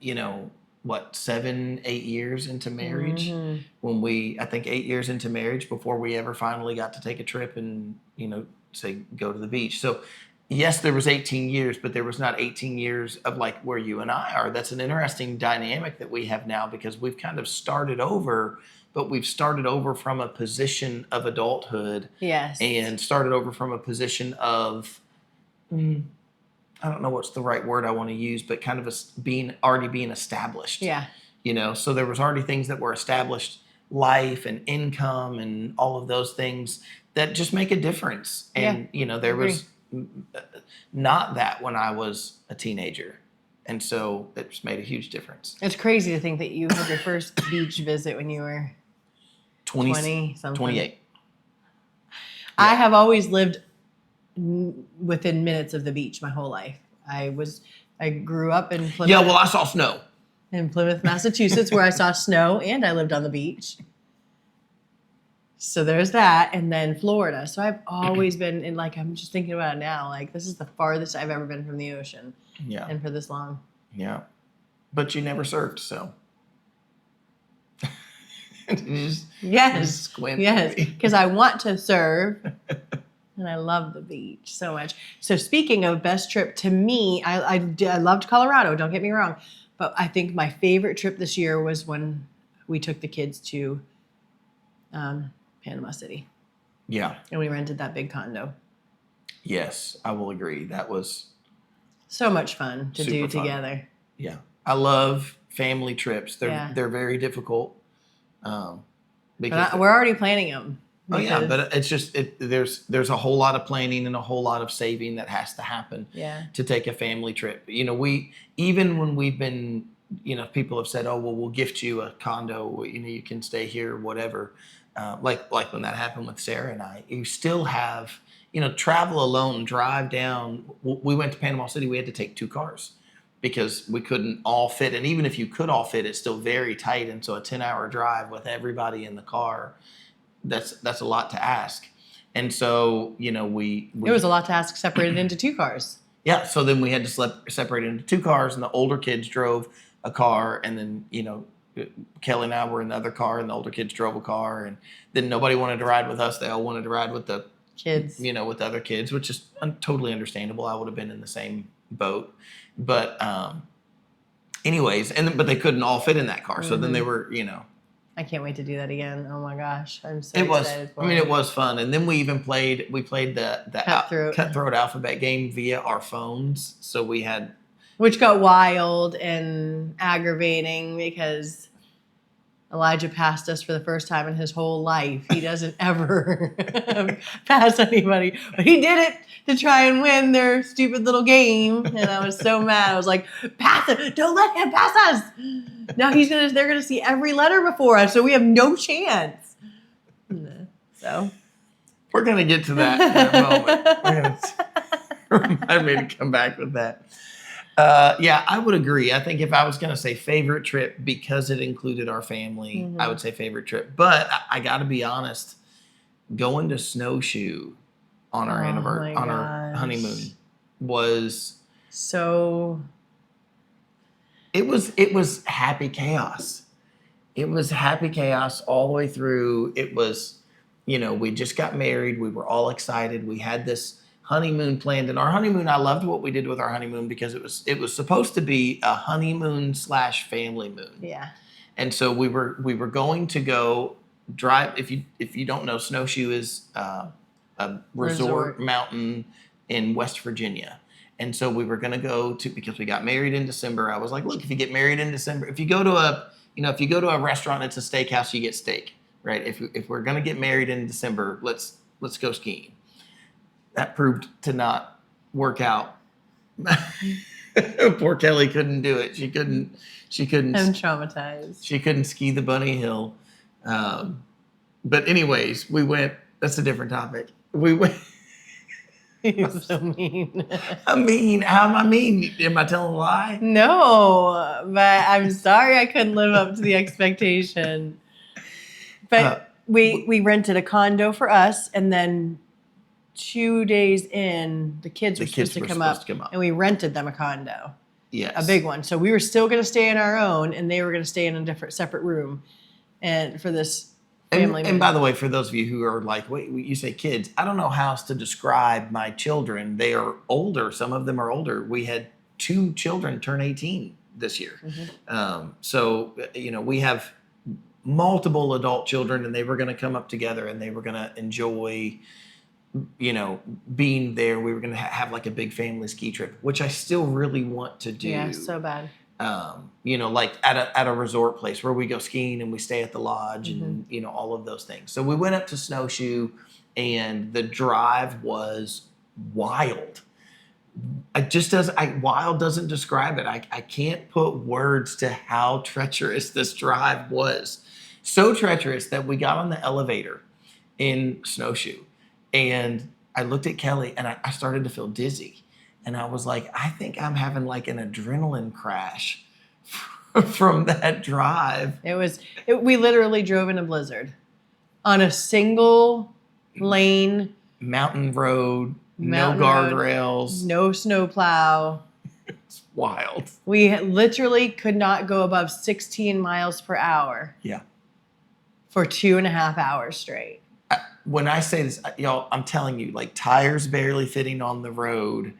you know, what, 7, 8 years into marriage? When I think 8 years into marriage before we ever finally got to take a trip and, you know, say, go to the beach. So, yes, there was 18 years, but there was not 18 years of like where you and I are. That's an interesting dynamic that we have now, because we've kind of started over, but we've started over from a position of adulthood. Yes. And started over from a position of, I don't know what's the right word I want to use, but kind of already being established. Yeah. You know, so there was already things that were established, life and income and all of those things that just make a difference. And, you know, there was not that when I was a teenager. And so it just made a huge difference. It's crazy to think that you had your first beach visit when you were 20 something. 28. I have always lived within minutes of the beach my whole life. I grew up in Plymouth, Yeah, well, I saw snow. Massachusetts, where I saw snow and I lived on the beach. So there's that, and then Florida. So I've always been in, like, I'm just thinking about it now, like this is the farthest I've ever been from the ocean, Yeah. and for this long. Yeah. But you never served, so. Just Yes, squint. yes, because I want to serve, and I love the beach so much. So speaking of best trip, to me, I loved Colorado. Don't get me wrong, but I think my favorite trip this year was when we took the kids to Panama City, Yeah. and we rented that big condo. Yes, I will agree. That was, So much fun to do Super fun. together. yeah. I love family trips. Yeah. They're very difficult. because We're already planning them. oh yeah, but it's just there's a whole lot of planning and a whole lot of saving that has to happen to take a family trip. You know, even when we've been, you know, people have said, oh well, we'll gift you a condo, you know, you can stay here, whatever. Like when that happened with Sarah and I, you still have, you know, travel alone, drive down. We went to Panama City. We had to take 2 cars because we couldn't all fit. And even if you could all fit, it's still very tight. And so a 10-hour drive with everybody in the car, that's a lot to ask. And so, you know, it was a lot to ask separated into 2 cars. Yeah. So then we had to separate into 2 cars, and the older kids drove a car, and then, you know, Kelly and I were in the other car, and the older kids drove a car, and then nobody wanted to ride with us. They all wanted to ride with the kids, you know, with the other kids, which is totally understandable. I would have been in the same boat, but anyways, but they couldn't all fit in that car. So then they were, you know. I can't wait to do that again. Oh my gosh, I'm so excited for it. I mean, it was fun. And then we played the cutthroat alphabet game via our phones. So we had, which got wild and aggravating because Elijah passed us for the first time in his whole life. He doesn't ever pass anybody, but he did it to try and win their stupid little game. And I was so mad. I was like, pass him. Don't let him pass us. Now they're going to see every letter before us. So we have no chance. So we're going to get to that in a moment. Remind me to come back with that. Yeah, I would agree. I think if I was going to say favorite trip because it included our family, I would say favorite trip. But I got to be honest, going to Snowshoe on our our honeymoon was so. It was happy chaos. It was happy chaos all the way through. It was, you know, we just got married. We were all excited. We had this honeymoon planned, and our honeymoon, I loved what we did with our honeymoon because it was supposed to be a honeymoon / family moon. Yeah. And so we were going to go drive. If you don't know, Snowshoe is a resort mountain in West Virginia. And so we were going to go to, because we got married in December. I was like, look, if you get married in December, if you go to a restaurant, it's a steakhouse, you get steak, right? If we're going to get married in December, let's go skiing. That proved to not work out. Poor Kelly couldn't do it. She couldn't. I'm traumatized. She couldn't ski the bunny hill. But anyways, we went. That's a different topic. We went. You're so mean. I'm mean. How am I mean? Am I telling a lie? No, but I'm sorry I couldn't live up to the expectation. But we rented a condo for us, and then 2 days in, the kids were supposed to come up, and we rented them a condo. Yes. A big one. So we were still going to stay in our own, and they were going to stay in a separate room, and for this family. And by the way, for those of you who are like, wait, you say kids, I don't know how else to describe my children. They are older. Some of them are older. We had 2 children turn 18 this year. So, you know, we have multiple adult children, and they were going to come up together, and they were going to enjoy, you know, being there. We were going to have like a big family ski trip, which I still really want to do. Yeah, so bad. You know, like at a resort place where we go skiing and we stay at the lodge and, you know, all of those things. So we went up to Snowshoe, and the drive was wild. Wild doesn't describe it. I can't put words to how treacherous this drive was. So treacherous that we got on the elevator in Snowshoe, and I looked at Kelly, and I started to feel dizzy. And I was like, I think I'm having like an adrenaline crash from that drive. We literally drove in a blizzard on a single lane. Mountain road, no guardrails. No snowplow. It's wild. We literally could not go above 16 miles per hour. Yeah. For 2.5 hours straight. When I say this, y'all, I'm telling you, like tires barely fitting on the road.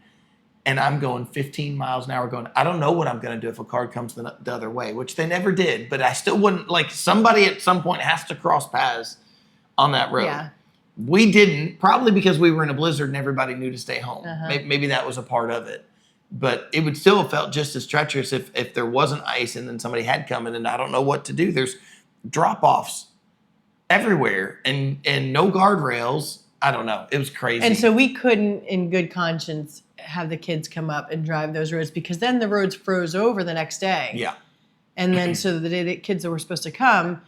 And I'm going 15 miles an hour going, I don't know what I'm going to do if a car comes the other way, which they never did. But I still wouldn't, like, somebody at some point has to cross paths on that road. Yeah. We didn't, probably because we were in a blizzard and everybody knew to stay home. Maybe that was a part of it. But it would still have felt just as treacherous if there wasn't ice and then somebody had come in, and I don't know what to do. There's drop-offs everywhere and no guardrails. I don't know. It was crazy. And so we couldn't, in good conscience, have the kids come up and drive those roads because then the roads froze over the next day. yeah. And then so the day that kids that were supposed to come,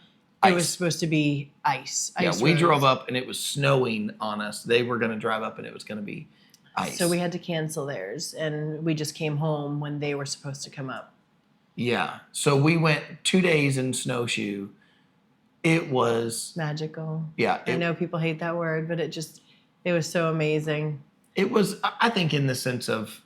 it was Ice. supposed to be ice. Yeah, Ice we roads. drove up and it was snowing on us. They were going to drive up and it was going to be ice. So we had to cancel theirs, and we just came home when they were supposed to come up. Yeah. So we went 2 days in snowshoe. It was, Magical. yeah. I know people hate that word, but it was so amazing. It was, I think, in the sense of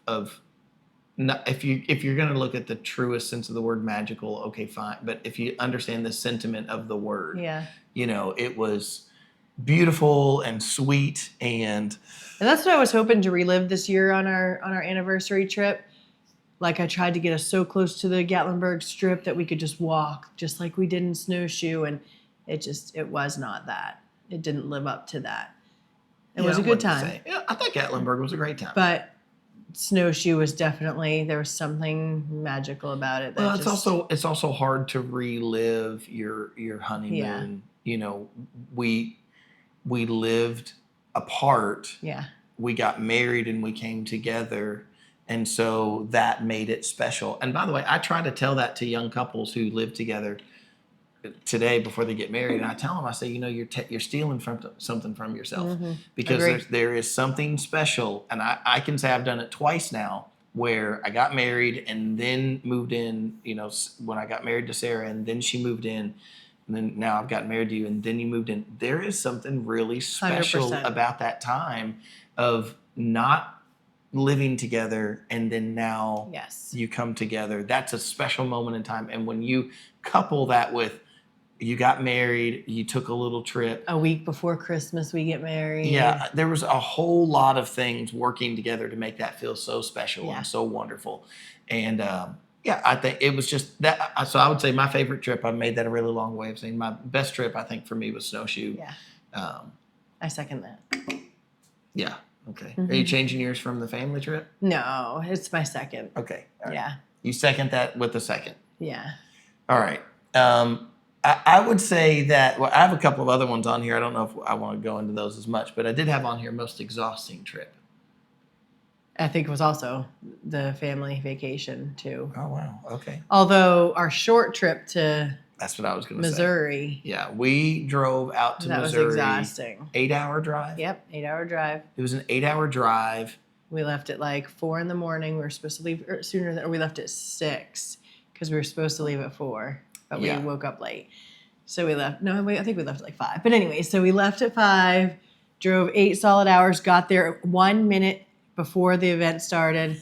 not, if you're going to look at the truest sense of the word magical, okay, fine. But if you understand the sentiment of the word, Yeah. it was beautiful and sweet, and that's what I was hoping to relive this year on our anniversary trip. Like I tried to get us so close to the Gatlinburg Strip that we could just walk, just like we did in Snowshoe, and it was not that. It didn't live up to that. It was a good time. Yeah, I thought Gatlinburg was a great time. But Snowshoe was definitely, there was something magical about it. Well, it's also hard to relive your honeymoon. We lived apart. Yeah. We got married and we came together, and so that made it special. And by the way, I try to tell that to young couples who live together today before they get married, and I tell them, I say, you're stealing something from yourself, because there is something special. And I can say I've done it twice now, where I got married and then moved in. When I got married to Sarah, and then she moved in, and then now I've gotten married to you, and then you moved in. There is something really special 100%. about that time of not living together, and then now Yes. you come together. That's a special moment in time. And when you couple that with, you got married, you took a little trip. A week before Christmas, we get married. Yeah, there was a whole lot of things working together to make that feel so special and so wonderful. And I think it was just that. So I would say my favorite trip, I made that a really long way of saying my best trip, I think, for me was Snowshoe. Yeah. I second that. Yeah. Okay. Are you changing yours from the family trip? No, it's my second. Okay. All right. Yeah. You second that with the second. Yeah. All right. I would say that, I have a couple of other ones on here. I don't know if I want to go into those as much, but I did have on here most exhausting trip. I think it was also the family vacation too. Oh, wow. Okay. Although our short trip to That's what I was going to say. Missouri, Yeah. We drove out to that Missouri. was exhausting. 8-hour drive. Yep, 8-hour drive. It was an 8-hour drive. We left at like 4 a.m. We were supposed to leave sooner, or we left at 6 because we were supposed to leave at 4, but we woke up late. So we left. No, I think we left at like 5. But anyway, so we left at 5, drove 8 solid hours, got there 1 minute before the event started,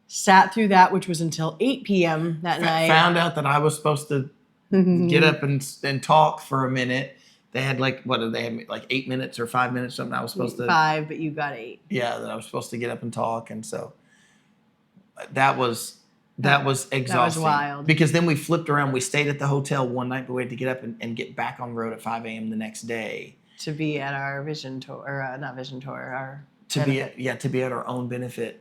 sat through that, which was until 8 p.m. that night. Found out that I was supposed to get up and talk for a minute. They had like 8 minutes or 5 minutes, something. I was supposed to 5, but you got 8. Yeah, that I was supposed to get up and talk, and so that was exhausting. That was wild. Because then we flipped around. We stayed at the hotel one night, but we had to get up and get back on the road at 5 a.m. the next day To be at our vision tour, or not vision tour, our to be at our own benefit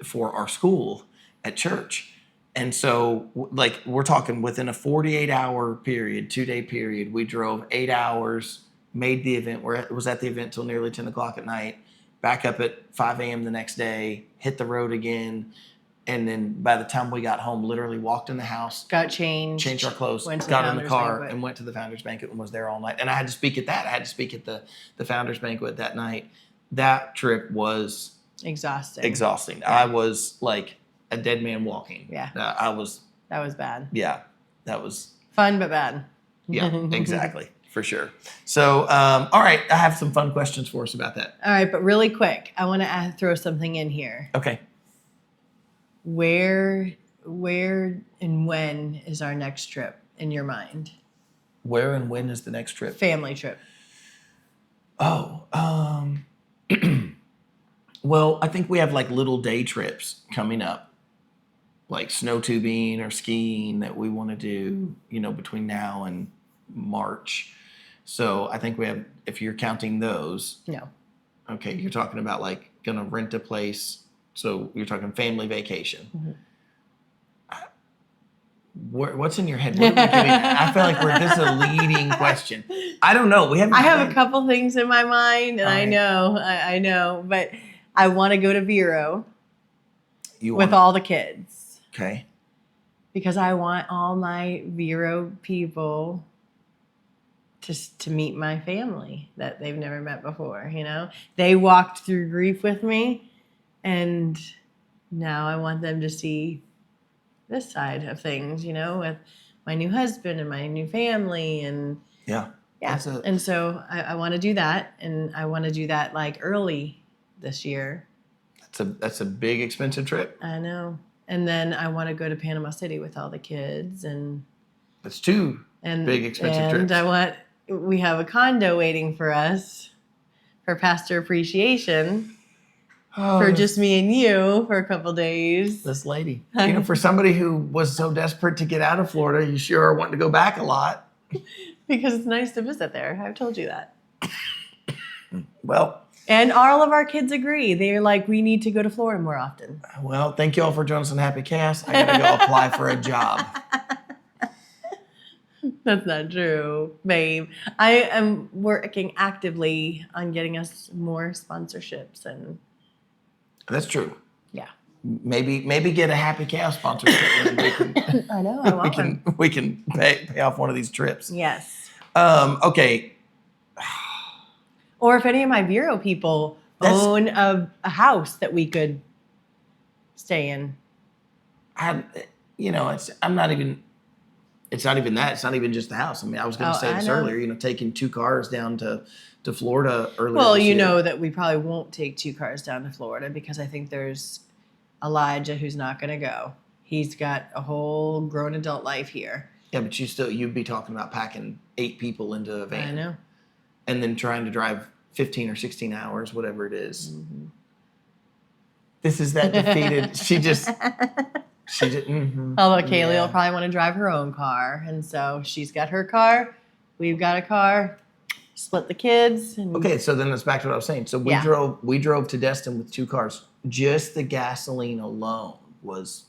for our school at church. And so, like, we're talking within a 48-hour period, 2-day period, we drove 8 hours, made the event, was at the event till nearly 10 o'clock at night, back up at 5 a.m. the next day, hit the road again, and then by the time we got home, literally walked in the house, got changed our clothes, went to got the in the Founders car, Banquet. and went to the Founders Banquet and was there all night. And I had to speak at that. I had to speak at the Founders Banquet that night. That trip was exhausting. I was like a dead man walking. Yeah. That was bad. Yeah, that was Fun but bad. yeah, exactly, for sure. So, all right, I have some fun questions for us about that. All right, but really quick, I want to throw something in here. Okay. Where and when is our next trip in your mind? Where and when is the next trip? Family trip. Oh, well, I think we have like little day trips coming up, like snow tubing or skiing that we want to do, between now and March. So I think we have, if you're counting those, No. okay, you're talking about like gonna rent a place. So you're talking family vacation. Mm-hmm. What's in your head? What are we getting at? I feel like this is a leading question. I don't know. We haven't. I have a couple things in my mind, and All I right. know, I know, but I want to go to Vero You with want, all the kids okay. because I want all my Vero people to meet my family that they've never met before. You know, they walked through grief with me, and now I want them to see this side of things. You know, with my new husband and my new family, and Yeah. yeah. That's And so I want to do that, and I want to do that like early this year. That's a big expensive trip. I know. And then I want to go to Panama City with all the kids, and That's two big expensive trips. we have a condo waiting for us for pastor appreciation for just me and you for a couple days. This lady. You know, for somebody who was so desperate to get out of Florida, you sure are wanting to go back a lot. Because it's nice to visit there. I've told you that. Well, And all of our kids agree. They're like, we need to go to Florida more often. thank you all for joining us on Happy Chaos. I gotta go apply for a job. That's not true, babe. I am working actively on getting us more sponsorships, and That's true. yeah. Maybe get a Happy Chaos sponsorship, and we can I know. I want one. we can pay off one of these trips. Yes. Okay. Or if any of my Vero people own a house that we could stay in. It's not even that. It's not even just the house. I mean, I was going to say I this know. earlier. You know, taking 2 cars down to Florida earlier. Well, this you year. know that we probably won't take 2 cars down to Florida because I think there's Elijah who's not going to go. He's got a whole grown adult life here. Yeah, but you'd be talking about packing 8 people into a van. I know. And then trying to drive 15 or 16 hours, whatever it is. Mm-hmm. This is that defeated. She just. Although Kaylee will probably want to drive her own car. And so she's got her car. We've got a car. Split the kids. And Okay, so then it's back to what I was saying. So we drove to Destin with 2 cars. Just the gasoline alone was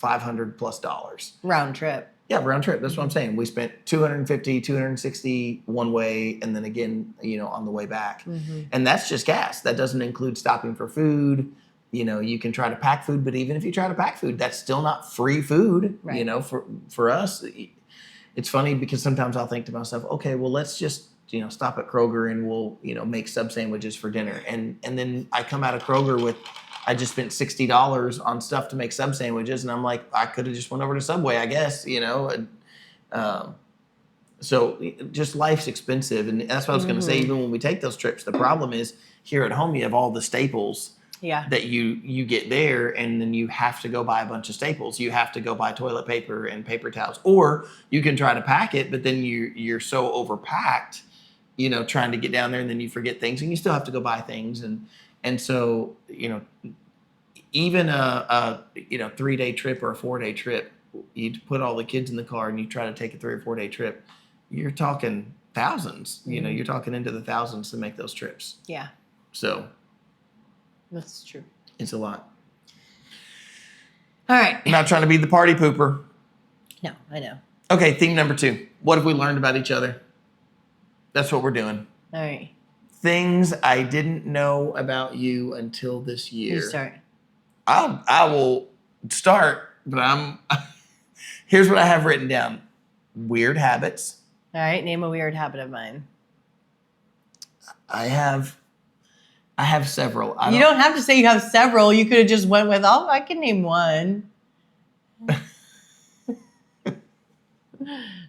$500+ round trip. Yeah, round trip. That's what I'm saying. We spent $250, $260 one way, and then again, on the way back. Mm-hmm. And that's just gas. That doesn't include stopping for food. You can try to pack food, but even if you try to pack food, that's still not free food. Right. For us, it's funny because sometimes I'll think to myself, okay, well, let's just stop at Kroger and we'll make sub sandwiches for dinner, and then I come out of Kroger with. I just spent $60 on stuff to make sub sandwiches, and I'm like, I could have just went over to Subway, I guess, So just life's expensive, and that's what I was going to say. Even when we take those trips, the problem is here at home you have all the staples that you get there, and then you have to go buy a bunch of staples. You have to go buy toilet paper and paper towels, or you can try to pack it, but then you're so overpacked, trying to get down there, and then you forget things, and you still have to go buy things, and so, even a 3-day trip or a 4-day trip, you put all the kids in the car and you try to take a 3 or 4-day trip, you're talking thousands. You're talking into the thousands to make those trips. Yeah. So That's true. it's a lot. All right. I'm not trying to be the party pooper. No, I know. Okay, theme number 2. What have we learned about each other? That's what we're doing. All right. Things I didn't know about you until this year. You start. I will start, but here's what I have written down. Weird habits. All right. Name a weird habit of mine. I have several. You don't have to say you have several. You could have just went with, I can name one.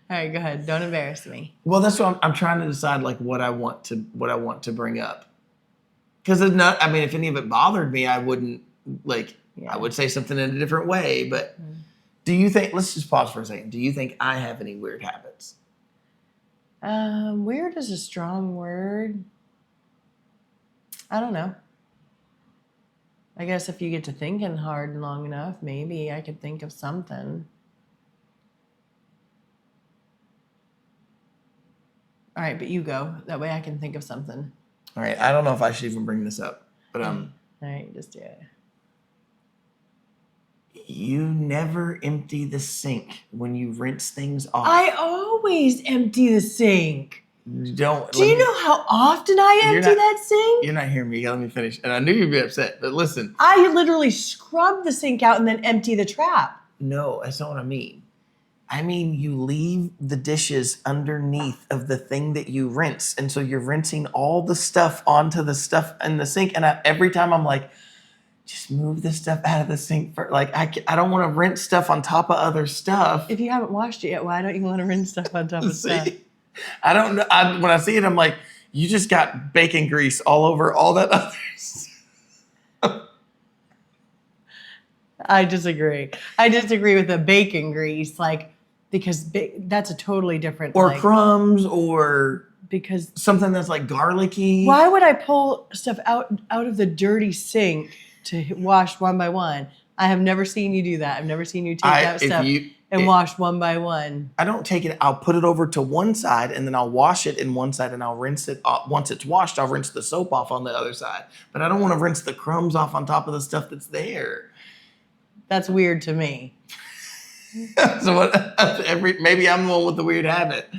All right, go ahead. Don't embarrass me. Well, that's what I'm trying to decide, like what I want to bring up. Because if any of it bothered me, I wouldn't I would say something in a different way. But do you think? Let's just pause for a second. Do you think I have any weird habits? Weird is a strong word. I don't know. I guess if you get to thinking hard and long enough, maybe I could think of something. All right, but you go. That way I can think of something. All right. I don't know if I should even bring this up, but All right, just do it. You never empty the sink when you rinse things off. I always empty the sink. You don't. Do you know how often I You're empty not- that sink? You're not hearing me. Let me finish. And I knew you'd be upset, but listen. I literally scrub the sink out and then empty the trap. No, that's not what I mean. I mean, you leave the dishes underneath of the thing that you rinse. And so you're rinsing all the stuff onto the stuff in the sink. And every time I'm like, just move the stuff out of the sink. I don't want to rinse stuff on top of other stuff. If you haven't washed it yet, why don't you want to rinse stuff on top of stuff? See? I don't know. When I see it, I'm like, you just got bacon grease all over all that other stuff. I disagree. I disagree with the bacon grease, because that's a totally different. Or crumbs or because something that's like garlicky. why would I pull stuff out of the dirty sink to wash one by one? I have never seen you do that. I've never seen you take out stuff and wash one by one. I don't take it. I'll put it over to one side and then I'll wash it in one side and I'll rinse it. Once it's washed, I'll rinse the soap off on the other side. But I don't want to rinse the crumbs off on top of the stuff that's there. That's weird to me. So maybe I'm the one with the weird habit.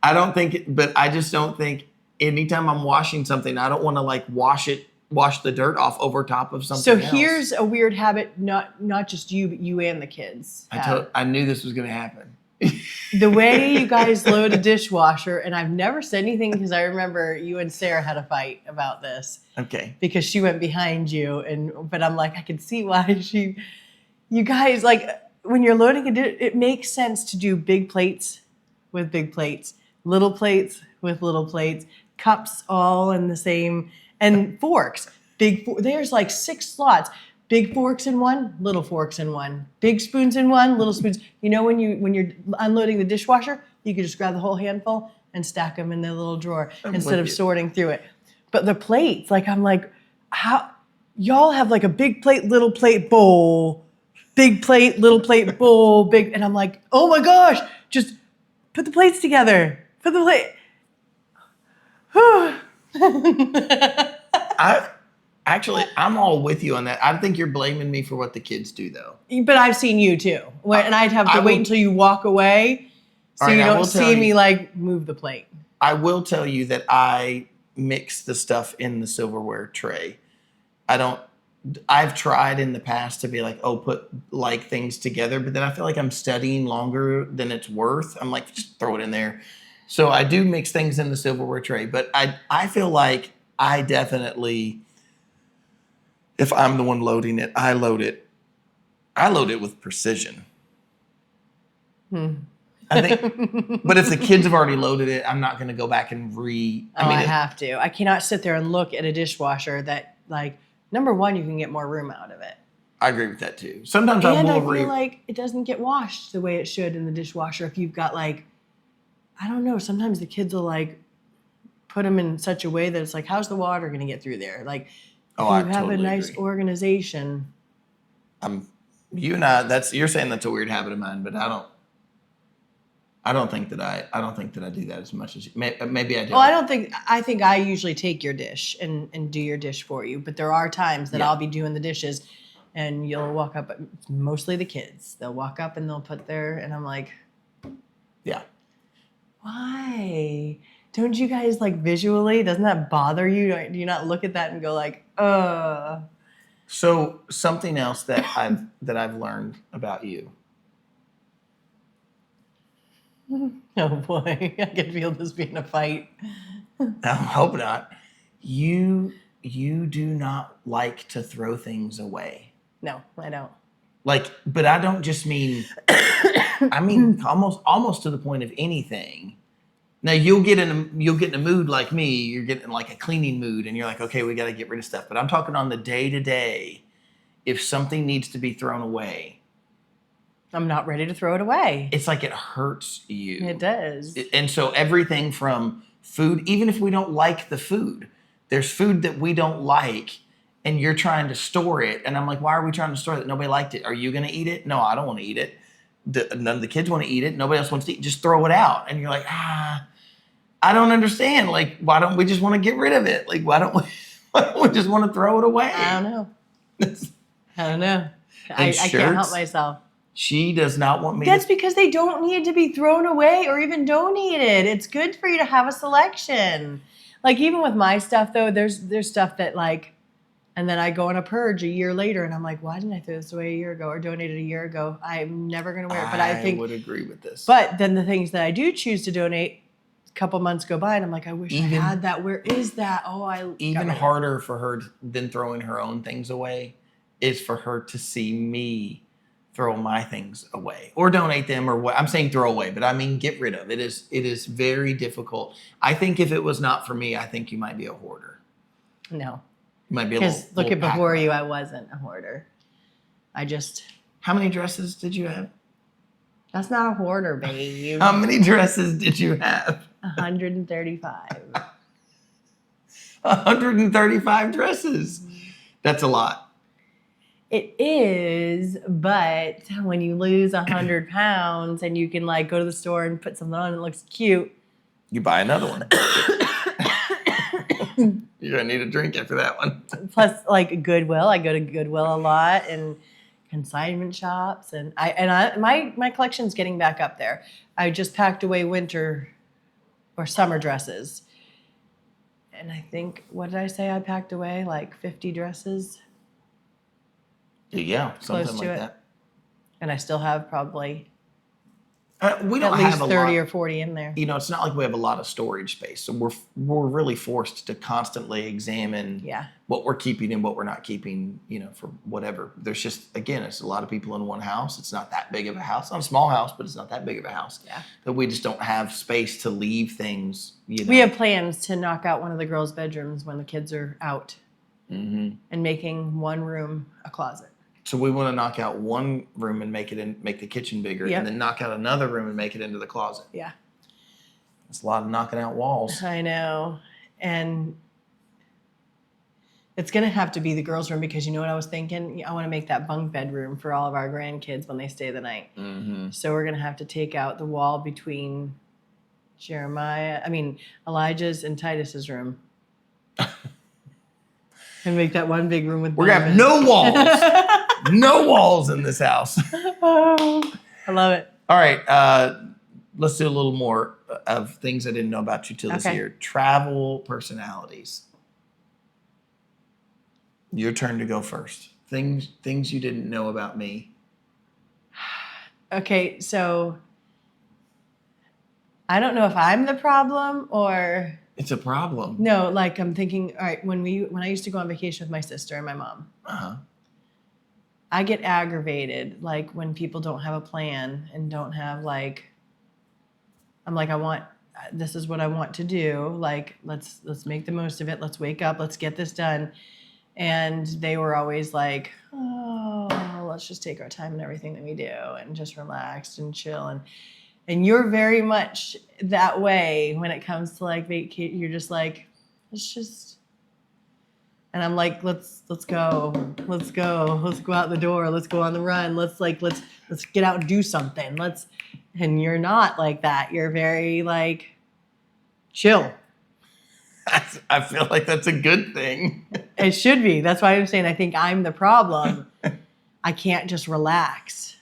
I don't think, but I just don't think anytime I'm washing something, I don't want to wash the dirt off over top of something So else. here's a weird habit, not just you, but you and the kids. I knew this was going to happen. The way you guys load a dishwasher, and I've never said anything because I remember you and Sarah had a fight about this. Okay. Because she went behind you, but I'm like, I can see why you guys, when you're loading it makes sense to do big plates with big plates, little plates with little plates, cups all in the same, and forks. There's 6 slots. Big forks in one, little forks in one. Big spoons in one, little spoons. You know, when you're unloading the dishwasher, you could just grab the whole handful and stack them in the little drawer instead of sorting through it. But the plates, I'm like, how y'all have a big plate, little plate, bowl, big plate, little plate, bowl, big, and I'm like, oh my gosh, just put the plates together. Put the plate. I'm all with you on that. I think you're blaming me for what the kids do, though. But I've seen you too, and I'd have to wait until you walk away, so you don't see me move the plate. I will tell you that I mix the stuff in the silverware tray. I've tried in the past to be put things together, but then I feel like I'm studying longer than it's worth. I'm like, just throw it in there. So I do mix things in the silverware tray, but I feel like I definitely, if I'm the one loading it, I load it with precision. I think, but if the kids have already loaded it, I'm not going to go back and I have to. I cannot sit there and look at a dishwasher that number one, you can get more room out of it. I agree with that too. Sometimes I feel like it doesn't get washed the way it should in the dishwasher. If you've got I don't know. Sometimes the kids will put them in such a way that it's how's the water going to get through there? If you have a nice organization. You and I. You're saying that's a weird habit of mine, but I don't think that I do that as much as you. Maybe I do. Well, I think I usually take your dish and do your dish for you. But there are times that I'll be doing the dishes, and you'll walk up. Mostly the kids. They'll walk up and they'll put and I'm like, yeah. Why? Don't you guys visually? Doesn't that bother you? Do you not look at that and go So something else that I've learned about you. Oh boy, I can feel this being a fight. I hope not. You do not like to throw things away. No, I don't. But I don't just mean. I mean almost to the point of anything. Now you'll get in a mood like me. You're getting a cleaning mood, and you're like, okay, we got to get rid of stuff. But I'm talking on the day to day. If something needs to be thrown away, I'm not ready to throw it away. It's it hurts you. It does. And so everything from food, even if we don't like the food, there's food that we don't like, and you're trying to store it. And I'm like, why are we trying to store it? Nobody liked it. Are you going to eat it? No, I don't want to eat it. None of the kids want to eat it. Nobody else wants to eat. Just throw it out. And you're like, I don't understand. Why don't we just want to get rid of it? Why don't we just want to throw it away? I don't know. I don't know. I can't help myself. She does not want me That's to. because they don't need to be thrown away or even donated. It's good for you to have a selection. Like even with my stuff though, there's stuff that like, and then I go on a purge a year later and I'm like, why didn't I throw this away a year ago or donate it a year ago? I'm never going to wear it. But I think would agree with this. But then the things that I do choose to donate, a couple months go by and I'm like, I wish I had that. Where is that? Oh, I even harder for her than throwing her own things away is for her to see me throw my things away or donate them or what. I'm saying throw away, but I mean get rid of. It is very difficult. I think if it was not for me, I think you might be a hoarder. No. You might be a Because look at before pack-rat. you, I wasn't a hoarder. How many dresses did you have? That's not a hoarder, babe. How many dresses did you have? 135. 135 dresses. That's a lot. It is, but when you lose 100 pounds and you can like go to the store and put something on and it looks cute. You buy another one. You're gonna need a drink after that one. Plus, like Goodwill, I go to Goodwill a lot and consignment shops, and my collection's getting back up there. I just packed away winter or summer dresses, and I think what did I say? I packed away like 50 dresses. Yeah, something Close to like it. that. And I still have probably We at don't least have a 30 lot. or 40 in there. You know, it's not like we have a lot of storage space, so we're really forced to constantly examine Yeah. what we're keeping and what we're not keeping. You know, for whatever. There's just again, it's a lot of people in one house. It's not that big of a house. It's not a small house, but it's not that big of a house. Yeah. That we just don't have space to leave things. You know, We have plans to knock out one of the girls' bedrooms when the kids are out Mm-hmm. and making one room a closet. So we want to knock out one room and make the kitchen bigger, Yep. and then knock out another room and make it into the closet. Yeah. It's a lot of knocking out walls. I know. And it's going to have to be the girls' room because you know what I was thinking? I want to make that bunk bedroom for all of our grandkids when they stay the night. Mm-hmm. So we're going to have to take out the wall between Elijah's and Titus's room. And make that one big room with We're gonna have bunk no walls, beds. no walls in this house. Oh, I love it. All right, let's do a little more of things I didn't know about you till this Okay. year. Travel personalities. Your turn to go first. Things you didn't know about me. Okay, so I don't know if I'm the problem or It's a problem. no, like I'm thinking, all right, when I used to go on vacation with my sister and my mom, Uh-huh. I get aggravated like when people don't have a plan and don't have like I'm like this is what I want to do. Like let's make the most of it. Let's wake up, let's get this done. And they were always like, "Oh, let's just take our time in everything that we do and just relax and chill." And you're very much that way when it comes to like you're just like, let's just. And I'm like, let's go out the door, let's go on the run, let's get out and do something, and you're not like that. You're very like chill. I feel like that's a good thing. It should be. That's why I'm saying I think I'm the problem. I can't just relax.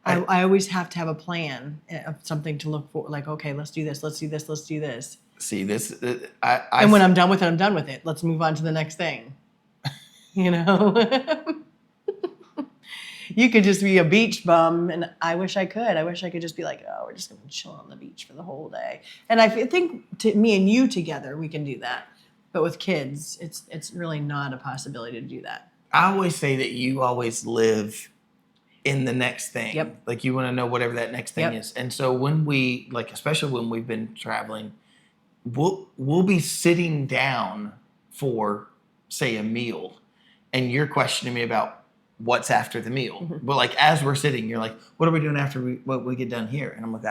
I always have to have a plan of something to look for. Like, okay, let's do this, let's do this, let's do this. See this, And when I'm done with it, I'm done with it. Let's move on to the next thing. You know? You could just be a beach bum, and I wish I could. I wish I could just be like, oh, we're just going to chill on the beach for the whole day. And I think me and you together, we can do that. But with kids, it's really not a possibility to do that. I always say that you always live in the next thing. Yep. Like you want to know whatever that next thing Yep. is. And so when we especially when we've been traveling, we'll be sitting down for say a meal, and you're questioning me about what's after the meal. Mm-hmm. But like as we're sitting, you're like, what are we doing after we get done here? And I'm like,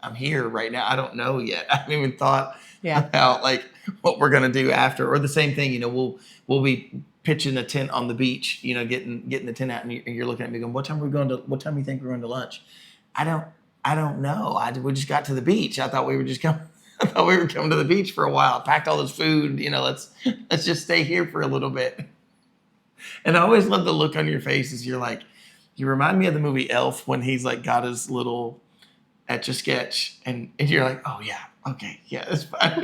I'm here right now. I don't know yet. I haven't even thought about like what we're gonna do after. Or the same thing, you know, we'll be pitching a tent on the beach, you know, getting the tent out, and you're looking at me going, what time do you think we're going to lunch? I don't know. We just got to the beach. I thought we were coming to the beach for a while. Packed all this food, you know, let's just stay here for a little bit. And I always love the look on your face as you're like, you remind me of the movie Elf when he's like got his little etch a sketch and you're like, oh yeah, okay, yeah, that's fine.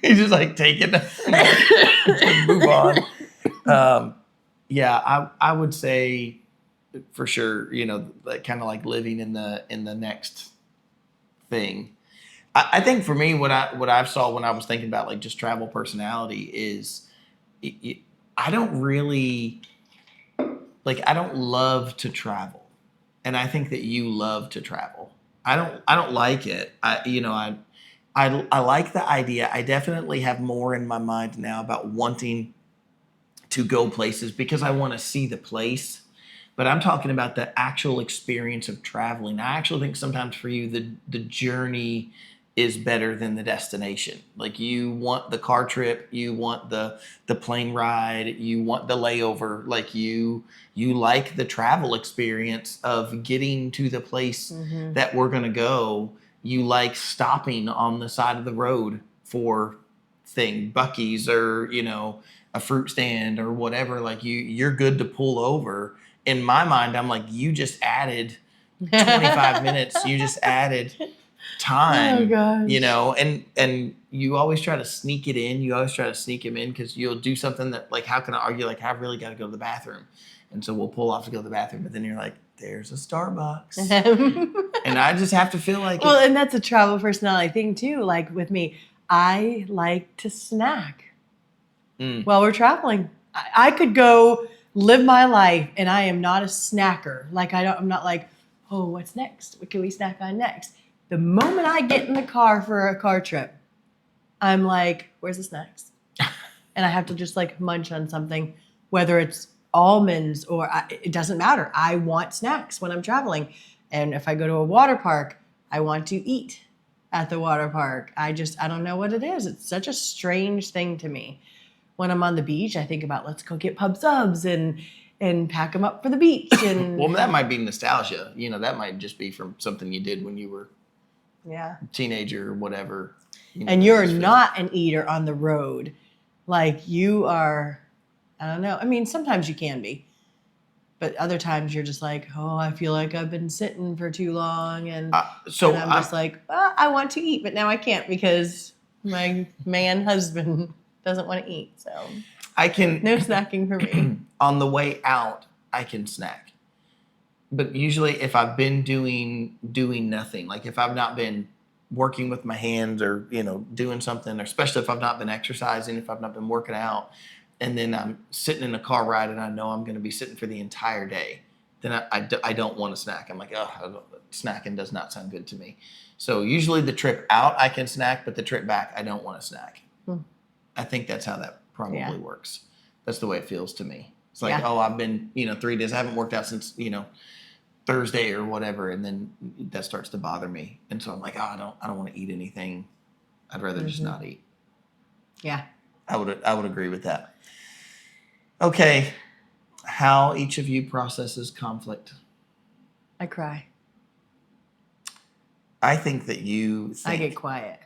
He's just like taking and move on. Yeah, I would say for sure, like kind of like living in the next thing. I think for me, what I saw when I was thinking about like just travel personality is I don't really I don't love to travel, and I think that you love to travel. I don't like it. I like the idea. I definitely have more in my mind now about wanting to go places because I want to see the place. But I'm talking about the actual experience of traveling. I actually think sometimes for you, the journey is better than the destination. Like you want the car trip, you want the plane ride, you want the layover. Like you like the travel experience of getting to the place that we're gonna go. You like stopping on the side of the road for Bucky's or a fruit stand or whatever. Like you're good to pull over. In my mind, I'm like, you just added 25 minutes. You just added time, Oh, gosh. and you always try to sneak it in. You always try to sneak him in because you'll do something that like, how can I argue? Like, I really got to go to the bathroom. And so we'll pull off to go to the bathroom. But then you're like, there's a Starbucks. And I just have to feel like, well, and that's a travel personality thing too. Like with me, I like to snack while we're traveling. I could go live my life and I am not a snacker. Like I'm not like, oh, what's next? What can we snack on next? The moment I get in the car for a car trip, I'm like, where's the snacks? And I have to just like munch on something, whether it's almonds or it doesn't matter. I want snacks when I'm traveling. And if I go to a water park, I want to eat at the water park. I don't know what it is. It's such a strange thing to me. When I'm on the beach, I think about let's go get pub subs and pack them up for the beach. And well, that might be nostalgia. That might just be from something you did when you were a teenager or whatever. And you're not an eater on the road. Like you are, I don't know. I mean, sometimes you can be. But other times you're just like, oh, I feel like I've been sitting for too long. And I'm just like, I want to eat, but now I can't because my man husband doesn't want to eat. So no snacking for me. On the way out, I can snack. But usually if I've been doing nothing, like if I've not been working with my hands or, doing something, or especially if I've not been exercising, if I've not been working out, and then I'm sitting in a car ride and I know I'm going to be sitting for the entire day, then I don't want to snack. I'm like, snacking does not sound good to me. So usually the trip out, I can snack, but the trip back, I don't want to snack. I think that's how that probably works. That's the way it feels to me. It's like, I've been, 3 days. I haven't worked out since, Thursday or whatever. And then that starts to bother me. And so I'm like, I don't want to eat anything. I'd rather just not eat. Yeah. I would agree with that. Okay. How each of you processes conflict. I cry. I think that I get quiet.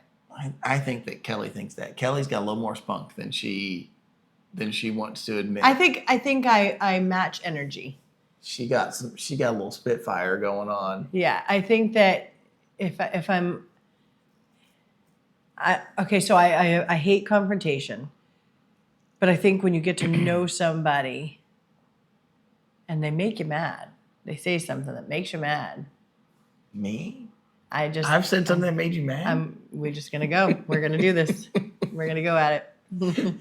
I think that Kelly thinks that. Kelly's got a little more spunk than she wants to admit. I think I match energy. She got a little spitfire going on. Yeah, I think that if I'm so I hate confrontation. But I think when you get to know somebody and they make you mad, they say something that makes you mad. Me? I've said something that made you mad? We're just going to go. We're going to do this. We're going to go at it.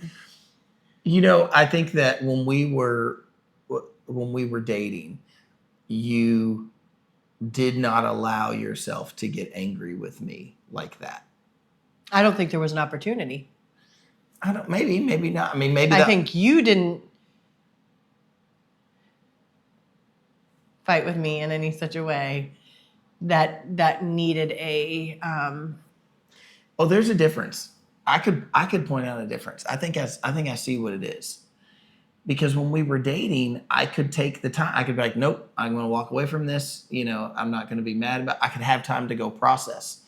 I think that when we were dating, you did not allow yourself to get angry with me like that. I don't think there was an opportunity. Maybe not. I mean, maybe I think you didn't fight with me in any such a way that needed a Oh, there's a difference. I could point out a difference. I think I see what it is. Because when we were dating, I could take the time. I could be like, nope, I'm going to walk away from this. I'm not going to be mad about it. I could have time to go process.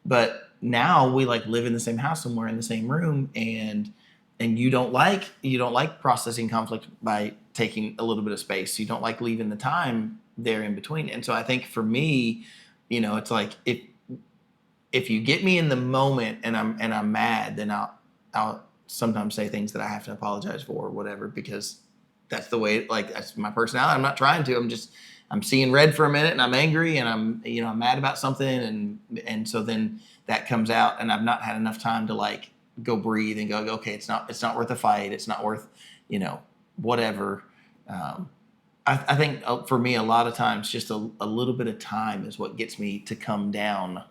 But now we live in the same house and we're in the same room, and and you don't like processing conflict by taking a little bit of space. You don't like leaving the time there in between. And so I think for me, it's like if you get me in the moment and I'm mad, then I'll sometimes say things that I have to apologize for or whatever, because that's the way, like, that's my personality. I'm not trying to. I'm seeing red for a minute and I'm angry and I'm mad about something, and so then that comes out and I've not had enough time to like go breathe and go, okay, it's not worth a fight. It's not worth, whatever. I think for me, a lot of times just a little bit of time is what gets me to come down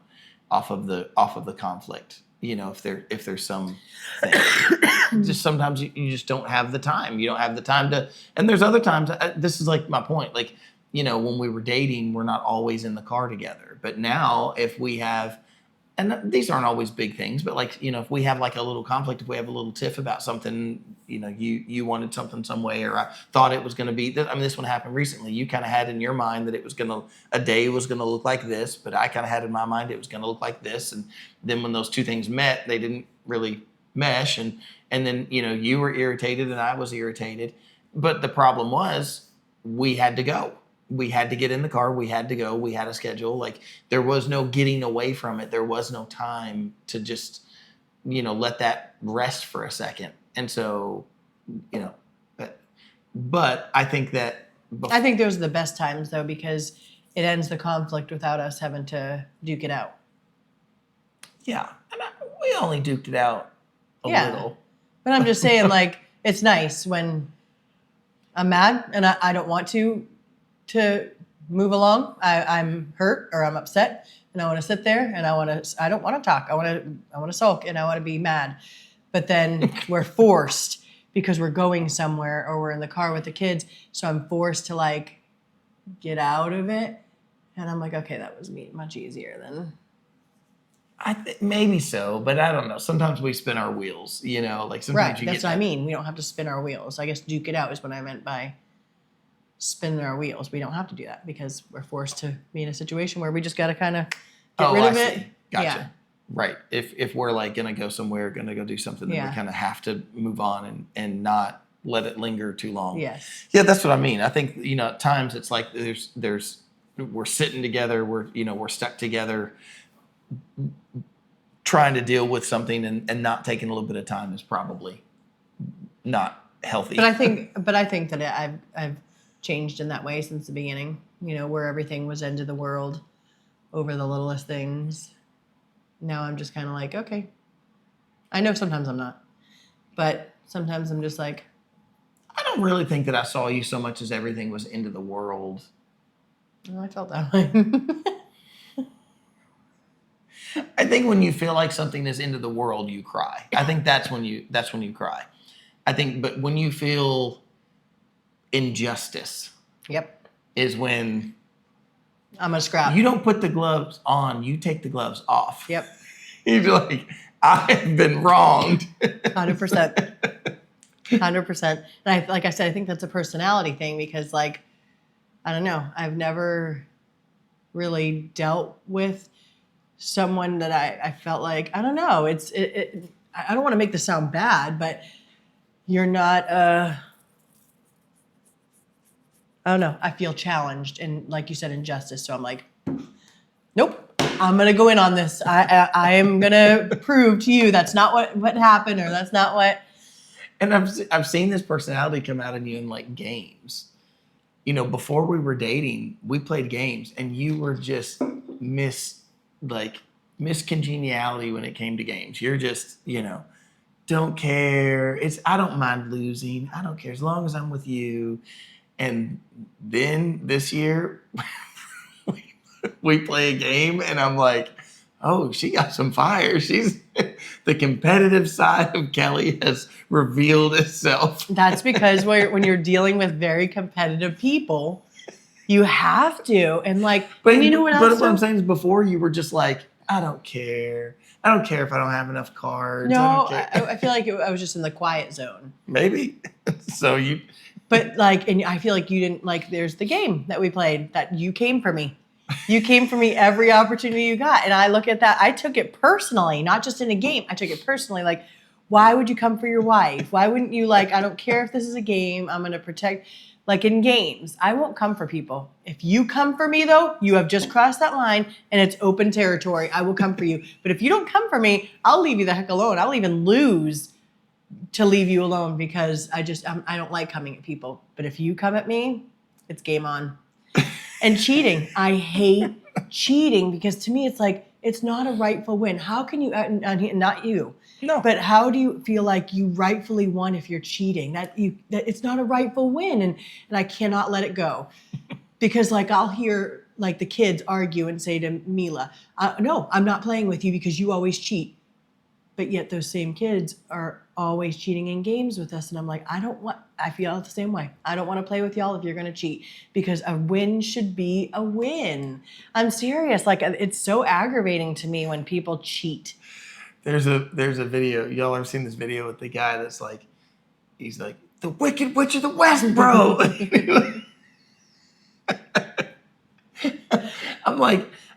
off of the conflict. If there's some thing. Just sometimes you just don't have the time. You don't have the time to, and there's other times, this is like my point, like, when we were dating, we're not always in the car together. But now if we have, and these aren't always big things, but like, if we have like a little conflict, if we have a little tiff about something, you wanted something some way, or I thought it was going to be, this one happened recently. You kind of had in your mind that a day was going to look like this, but I kind of had in my mind it was going to look like this. And then when those two things met, they didn't really mesh. And then, you were irritated and I was irritated. But the problem was we had to go. We had to get in the car. We had to go. We had a schedule. Like, there was no getting away from it. There was no time to just, let that rest for a second. And so, but I think that. I think those are the best times, though, because it ends the conflict without us having to duke it out. Yeah. And we only duked it out a little. But I'm just saying, like, it's nice when I'm mad and I don't want to move along. I'm hurt or I'm upset and I want to sit there and I don't want to talk. I want to sulk and I want to be mad. But then we're forced because we're going somewhere or we're in the car with the kids. So I'm forced to like get out of it. And I'm like, okay, that was much easier than. Maybe so, but I don't know. Sometimes we spin our wheels, like sometimes right. you That's get what I mean. We don't have to spin our wheels. I guess duke it out is what I meant by spinning our wheels. We don't have to do that because we're forced to be in a situation where we just got to kind of get rid of it. Gotcha. Yeah. Right. If we're like going to go somewhere, going to go do something, then we kind of have to move on and not let it linger too long. Yes. Yeah, that's what I mean. I think, at times it's like we're sitting together, we're stuck together, trying to deal with something and not taking a little bit of time is probably not healthy. But I think that I've changed in that way since the beginning, where everything was end of the world over the littlest things. Now I'm just kind of like, okay. I know sometimes I'm not, but sometimes I'm just like. I don't really think that I saw you so much as everything was end of the world. Oh, I felt that way. I think when you feel like something is end of the world, you cry. I think that's when you cry. I think, but when you feel injustice, Yep. is when I'm gonna scrap. you don't put the gloves on, you take the gloves off. Yep. You're like, I have been wronged. 100%. 100%. And like I said, I think that's a personality thing because, like, I don't know, I've never really dealt with someone that I felt like, I don't know, I don't want to make this sound bad, but you're not, I don't know, I feel challenged and, like you said, injustice. So I'm like, nope, I'm going to go in on this. I am going to prove to you that's not what happened, or that's not what. And I've seen this personality come out in you in like games. Before we were dating, we played games and you were just miscongeniality when it came to games. You're just, don't care. I don't mind losing. I don't care as long as I'm with you. And then this year we play a game and I'm like, oh, she got some fire. She's the competitive side of Kelly has revealed itself. That's because when you're dealing with very competitive people, you have to. And like, but you know what else? But what I'm saying is, before you were just like, I don't care. I don't care if I don't have enough cards. No, I feel like I was just in the quiet zone. Maybe. So you. But like, and I feel like you didn't like. There's the game that we played that you came for me. You came for me every opportunity you got. And I look at that. I took it personally, not just in a game. I took it personally. Like, Why would you come for your wife? Why wouldn't you I don't care if this is a game, I'm going to protect, like in games, I won't come for people. If you come for me though, you have just crossed that line and it's open territory. I will come for you. But if you don't come for me, I'll leave you the heck alone. I'll even lose to leave you alone because I don't like coming at people. But if you come at me, it's game on. And cheating. I hate cheating because to me, it's not a rightful win. How can you, not you, No. but how do you feel like you rightfully won if you're cheating? That it's not a rightful win. And I cannot let it go because I'll hear the kids argue and say to Mila, no, I'm not playing with you because you always cheat. But yet those same kids are always cheating in games with us. And I'm I feel the same way. I don't want to play with y'all if you're going to cheat because a win should be a win. I'm serious. It's so aggravating to me when people cheat. There's a video. Y'all ever seen this video with the guy that's he's like, the Wicked Witch of the West, bro.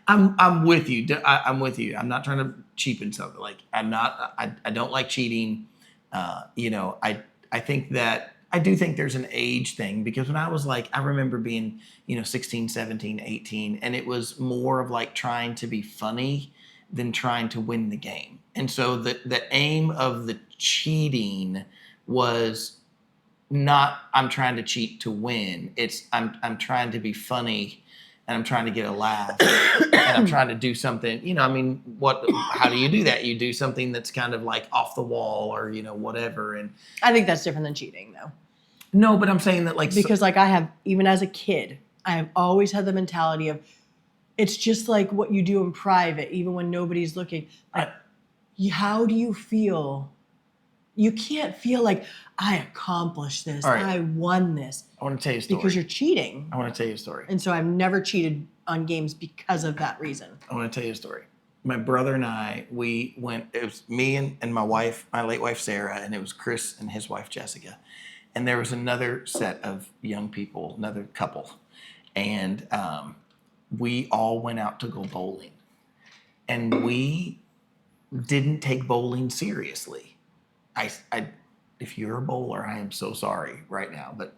I'm with you. I'm with you. I'm not trying to cheapen something. I don't like cheating. I think that I do think there's an age thing because when I was I remember being, 16, 17, 18, and it was more of trying to be funny than trying to win the game. And so the aim of the cheating was not I'm trying to cheat to win. It's I'm trying to be funny and I'm trying to get a laugh and I'm trying to do something, how do you do that? You do something that's kind of off the wall or, whatever. And I think that's different than cheating though. No, but I'm saying that because I have, even as a kid, I have always had the mentality of it's just like what you do in private, even when nobody's looking. How do you feel? You can't feel I accomplished this. All right. I won this. I want to tell you a story. Because you're cheating. I want to tell you a story. And so I've never cheated on games because of that reason. I want to tell you a story. My brother and I, we went, it was me and my wife, my late wife, Sarah, and it was Chris and his wife, Jessica. And there was another set of young people, another couple. And we all went out to go bowling. And we didn't take bowling seriously. If you're a bowler, I am so sorry right now, but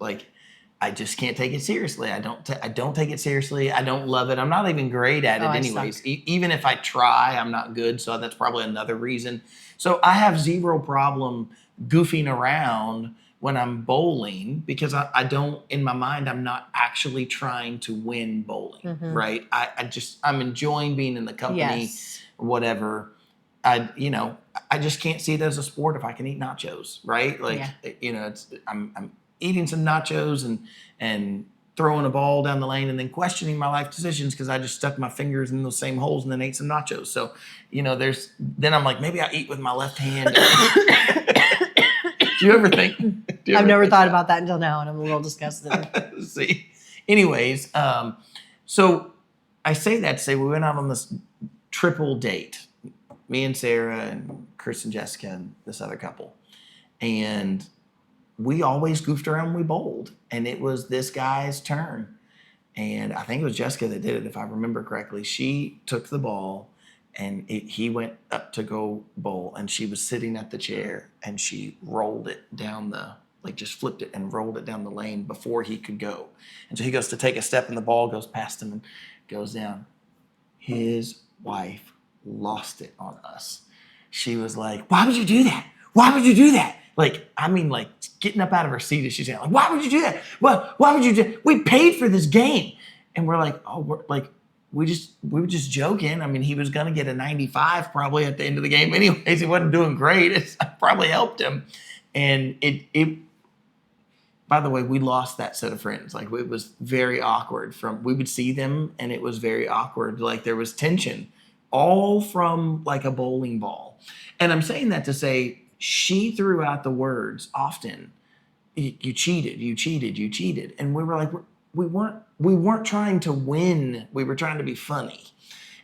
I just can't take it seriously. I don't take it seriously. I don't love it. I'm not even great at it anyways. Even if I try, I'm not good. So that's probably another reason. So I have zero problem goofing around when I'm bowling because I don't, in my mind, I'm not actually trying to win bowling, right? I'm enjoying being in the company, whatever. I just can't see it as a sport if I can eat nachos, right? I'm eating some nachos and throwing a ball down the lane and then questioning my life decisions because I just stuck my fingers in those same holes and then ate some nachos. So, then I'm maybe I eat with my left hand. Do you ever think? I've never thought about that until now and I'm a little disgusted. See, anyways, so I say that to say we went out on this triple date. Me and Sarah and Chris and Jessica and this other couple. And we always goofed around when we bowled. And it was this guy's turn. And I think it was Jessica that did it, if I remember correctly. She took the ball and he went up to go bowl. And she was sitting at the chair and she rolled it down just flipped it and rolled it down the lane before he could go. And so he goes to take a step and the ball goes past him and goes down. His wife lost it on us. She was like, why would you do that? Why would you do that? Getting up out of her seat as she's saying, why would you do that? Well, why would you do we paid for this game. And we're we were just joking. He was going to get a 95 probably at the end of the game anyways. He wasn't doing great. It probably helped him. And it by the way, we lost that set of friends. It was very awkward we would see them and it was very awkward. There was tension. All from a bowling ball. And I'm saying that to say she threw out the words often, you cheated, you cheated, you cheated. And we were we weren't trying to win. We were trying to be funny.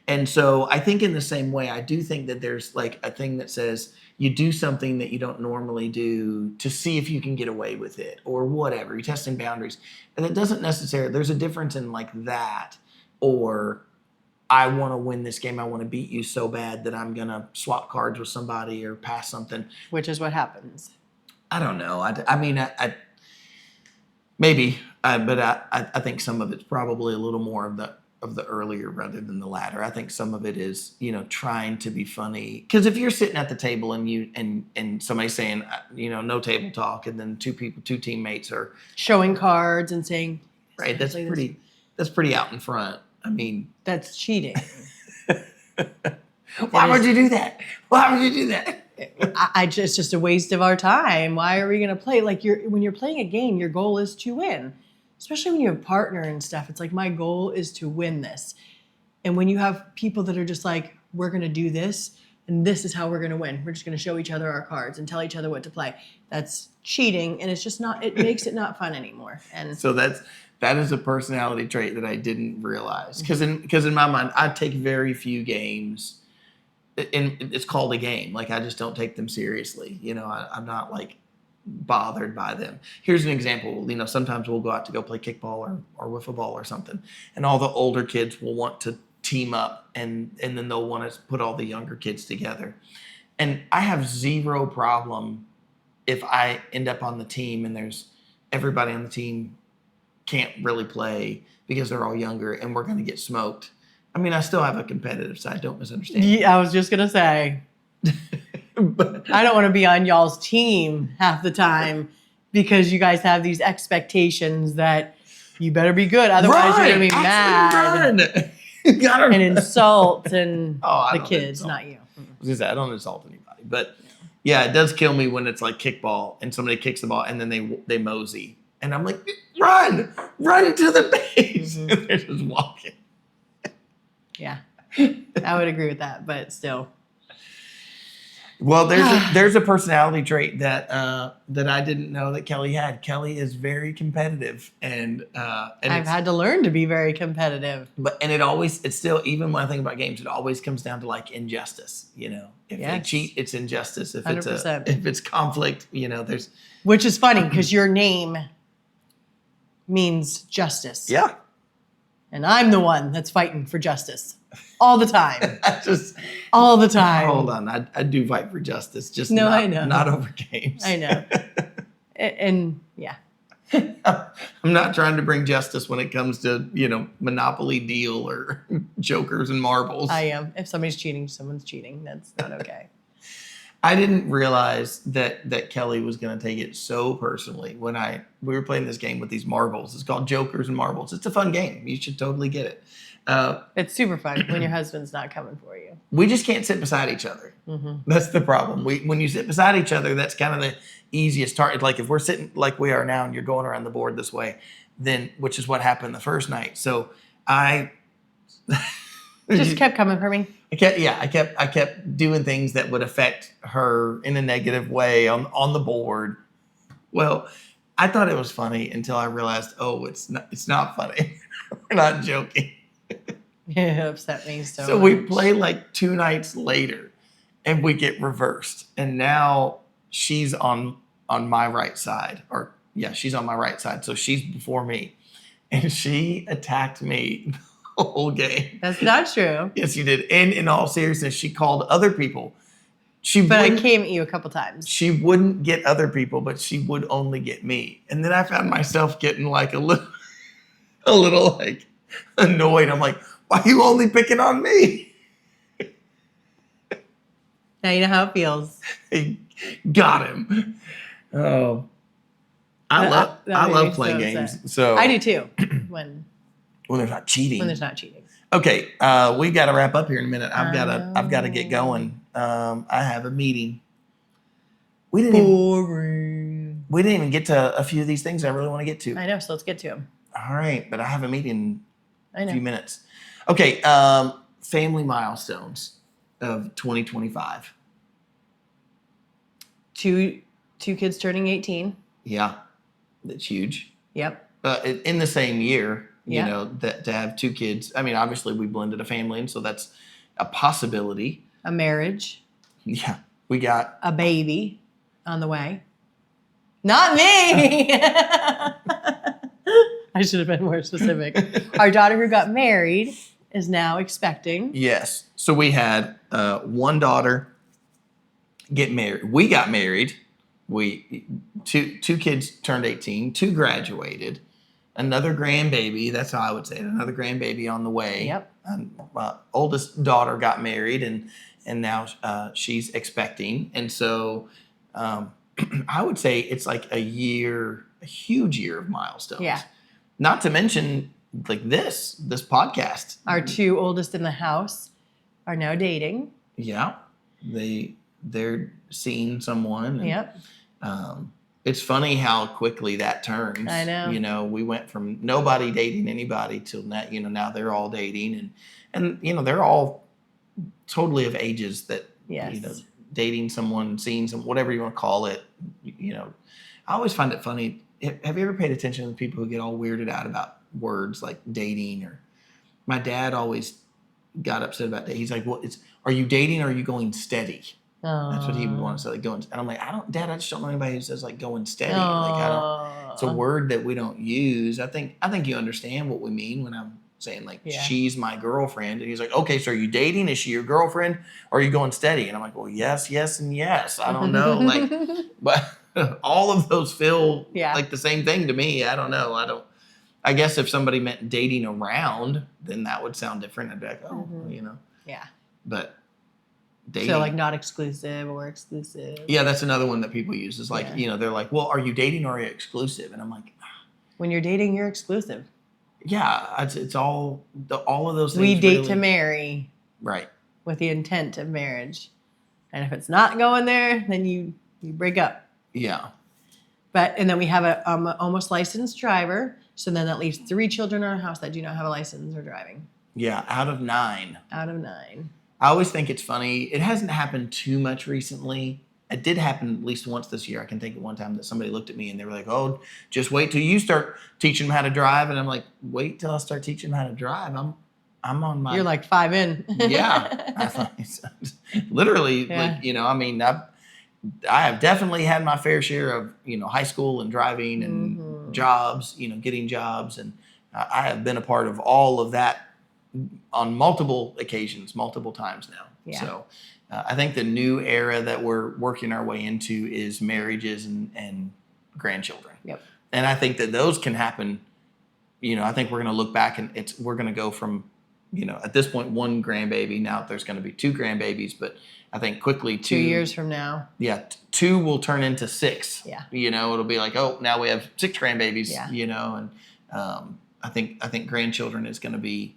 And so I think in the same way, I do think that there's a thing that says you do something that you don't normally do to see if you can get away with it or whatever. You're testing boundaries. And it doesn't necessarily, there's a difference in that or I want to win this game. I want to beat you so bad that I'm going to swap cards with somebody or pass something. Which is what happens. I don't know. I mean, maybe, but I think some of it's probably a little more of the earlier rather than the latter. I think some of it is, trying to be funny. Because if you're sitting at the table and somebody's saying, no table talk, and then two teammates are Showing cards and saying, right. That's pretty out in front. I mean, that's cheating. why would you do that? Why would you do that? It's just a waste of our time. Why are we going to play? Like when you're playing a game, your goal is to win. Especially when you have a partner and stuff. It's like, my goal is to win this. And when you have people that are just like, we're going to do this, and this is how we're going to win. We're just going to show each other our cards and tell each other what to play. That's cheating, and it's just not, it makes it not fun anymore. And so that is a personality trait that I didn't realize. Because in my mind, I take very few games. And it's called a game. Like, I just don't take them seriously. I'm not like bothered by them. Here's an example. Sometimes we'll go out to go play kickball or wiffle ball or something, and all the older kids will want to team up, and then they'll want to put all the younger kids together. And I have zero problem if I end up on the team and there's everybody on the team can't really play because they're all younger and we're going to get smoked. I mean, I still have a competitive side. Don't misunderstand. yeah, I was just going to say, But I don't want to be on y'all's team half the time because you guys have these expectations that you better be good. Otherwise, you're going to be mad and insult and the kids, not you. I don't insult anybody. But yeah, it does kill me when it's like kickball and somebody kicks the ball and then they mosey. And I'm like, run to the base. And they're just walking. Yeah, I would agree with that, but still. Well, there's a personality trait that I didn't know that Kelly had. Kelly is very competitive, and I've had to learn to be very competitive. It's still, even when I think about games, it always comes down to like injustice. If they cheat, it's injustice. If 100%. if it's conflict, there's Which is funny because your name means justice. yeah. And I'm the one that's fighting for justice all the time. Just All the time. hold on, I do fight for justice, just No, not, I know. not over games. I know. And yeah. I'm not trying to bring justice when it comes to, Monopoly deal or jokers and marbles. I am. If somebody's cheating, someone's cheating. That's not okay. I didn't realize that Kelly was going to take it so personally when we were playing this game with these marbles. It's called Jokers and Marbles. It's a fun game. You should totally get it. It's super fun when your husband's not coming for you. We just can't sit beside each other. Mm-hmm. That's the problem. When you sit beside each other, that's kind of the easiest target. Like if we're sitting like we are now and you're going around the board this way, then which is what happened the first night. So I just kept coming for me. I kept doing things that would affect her in a negative way on the board. Well, I thought it was funny until I realized, it's not funny. We're not joking. It upset me so So much. we play like 2 nights later and we get reversed. And now she's on my right side. She's on my right side. So she's before me. And she attacked me the whole game. That's not true. Yes, you did. And in all seriousness, she called other people. But I came at you a couple times. She wouldn't get other people, but she would only get me. And then I found myself getting like a little like annoyed. I'm like, why are you only picking on me? Now you know how it feels. Hey, got him. Oh, I love playing games. So I do too. When there's not cheating. there's not cheating. Okay, we got to wrap up here in a minute. I've got to get going. I have a meeting. We didn't even get to a few of these things I really want to get to. I know, so let's get to them. All right, but I have a meeting I in know. a few minutes. Okay, family milestones of 2025. Two kids turning 18. Yeah, that's huge. Yep. In the same year, Yeah. that to have 2 kids. I mean, obviously we blended a family, and so that's a possibility. A marriage. Yeah, we got A baby on the way. Not me. I should have been more specific. Our daughter who got married is now expecting. Yes. So we had one daughter get married. We got married. We two kids turned 18. Two graduated. Another grandbaby. That's how I would say it. Another grandbaby on the way. Yep. My oldest daughter got married, and now she's expecting. And so I would say it's like a huge year of milestones. Yeah. Not to mention like this podcast. Our two oldest in the house are now dating. Yeah, they're seeing someone. And, Yep. It's funny how quickly that turns. I know. You know, we went from nobody dating anybody till now. You know, now they're all dating, and you know they're all totally of ages that Yes. you know dating someone, seeing some whatever you want to call it. You know, I always find it funny. Have you ever paid attention to the people who get all weirded out about words like dating? Or my dad always got upset about that. He's like, "Well, are you dating or are you going steady?" That's what he would want to say, like going. And I'm like, Dad, I just don't know anybody who says like going steady. Like I don't. It's a word that we don't use. I think you understand what we mean when I'm saying like she's my girlfriend. And he's like, okay, so are you dating? Is she your girlfriend? Or are you going steady? And I'm like, well, yes, and yes. I don't know, like, but all of those feel like the same thing to me. I don't know. I guess if somebody meant dating around, then that would sound different. I'd be like, oh, you know. Yeah. But dating. So like not exclusive or exclusive. Yeah, that's another one that people use. Is like, you know, they're like, well, are you dating or are you exclusive? And I'm like, when you're dating, you're exclusive. yeah, it's all of those things. We date really, to marry. Right. With the intent of marriage. And if it's not going there, then you break up. Yeah. And then we have a almost licensed driver. So then that leaves 3 children in our house that do not have a license or driving. Yeah, out of 9. Out of 9. I always think it's funny. It hasn't happened too much recently. It did happen at least once this year. I can think of one time that somebody looked at me and they were like, oh, just wait till you start teaching them how to drive. And I'm like, wait till I start teaching them how to drive. I'm on my... You're like 5 in. Yeah. I thought, literally, like, you know, I mean, I have definitely had my fair share of, you know, high school and driving and jobs, you know, getting jobs. And I have been a part of all of that on multiple occasions, multiple times now. Yeah. So I think the new era that we're working our way into is marriages and grandchildren. Yep. And I think that those can happen. You know, I think we're going to look back and we're going to go from, you know, at this point, 1 grandbaby. Now there's going to be 2 grandbabies, but I think quickly 2 years from now. Yeah. 2 will turn into 6. Yeah. You know, it'll be like, oh, now we have 6 grandbabies, Yeah. you know, and I think grandchildren is going to be,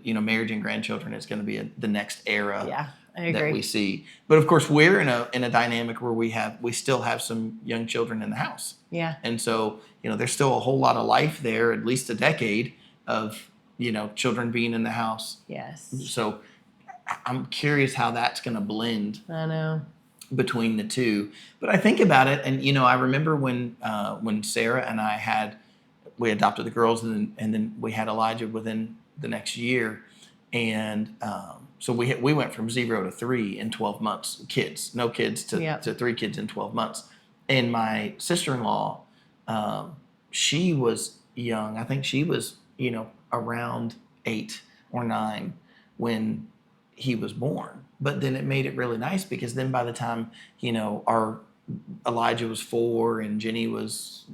you know, marriage and grandchildren is going to be the next era. Yeah, I agree. That we see. But of course, we're in a dynamic where we still have some young children in the house. Yeah. And so, you know, there's still a whole lot of life there, at least a decade of, you know, children being in the house. Yes. So I'm curious how that's going to blend I know. between the two. But I think about it, and you know, I remember when Sarah and I we adopted the girls, and then we had Elijah within the next year, and so we went from 0 to 3 in 12 months. No kids to 3 kids in 12 months. And my sister-in-law, she was young. I think she was, you know, around 8 or 9 when he was born. But then it made it really nice because then by the time, you know, our Elijah was 4 and Jenny was,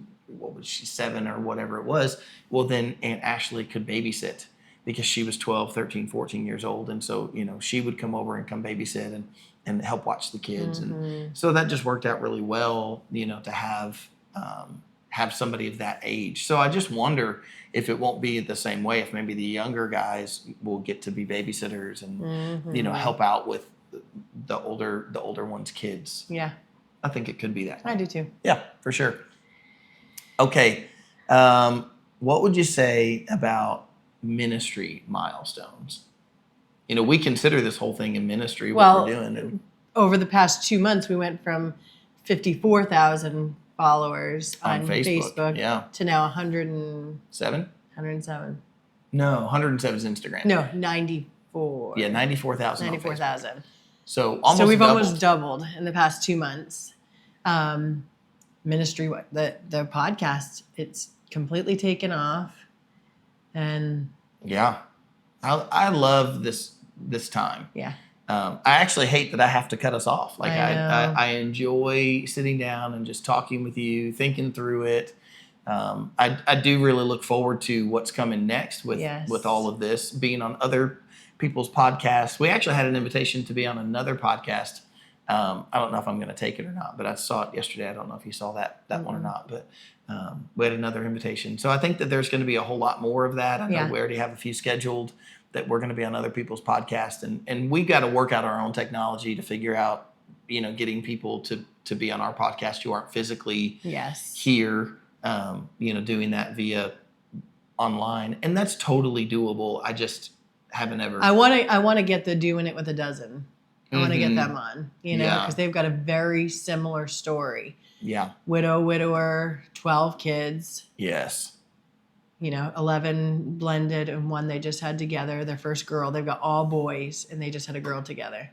7 or whatever it was. Well, then Aunt Ashley could babysit because she was 12, 13, 14 years old. And so, you know, she would come over and come babysit and help watch the kids. Mm-hmm. And so that just worked out really well, you know, to have somebody of that age. So I just wonder if it won't be the same way, if maybe the younger guys will get to be babysitters and, you know, help out with the older ones' kids. Yeah. I think it could be that way. I do too. Yeah, for sure. Okay. What would you say about ministry milestones? You know, we consider this whole thing in ministry, what we're doing. And over the past 2 months, we went from 54,000 followers on Facebook to now 107. No, 107 is Instagram. No, 94. Yeah, 94,000. 94,000. So we've almost doubled in the past 2 months. Ministry, the podcast, it's completely taken off. And yeah, I love this time. Yeah. I actually hate that I have to cut us off. Like I know. I enjoy sitting down and just talking with you, thinking through it. I do really look forward to what's coming next with all of this, being on other people's podcasts. We actually had an invitation to be on another podcast. I don't know if I'm going to take it or not, but I saw it yesterday. I don't know if you saw that one or not, but we had another invitation. So I think that there's going to be a whole lot more of that. I know we already have a few scheduled that we're going to be on other people's podcasts, and we've got to work out our own technology to figure out, getting people to be on our podcast who aren't physically here, doing that via online, and that's totally doable. I just haven't ever. I want to get the doing it with a dozen. I want to get them on, because they've got a very similar story. Yeah. Widow, widower, 12 kids. Yes. 11 blended and one they just had together. Their first girl. They've got all boys and they just had a girl together.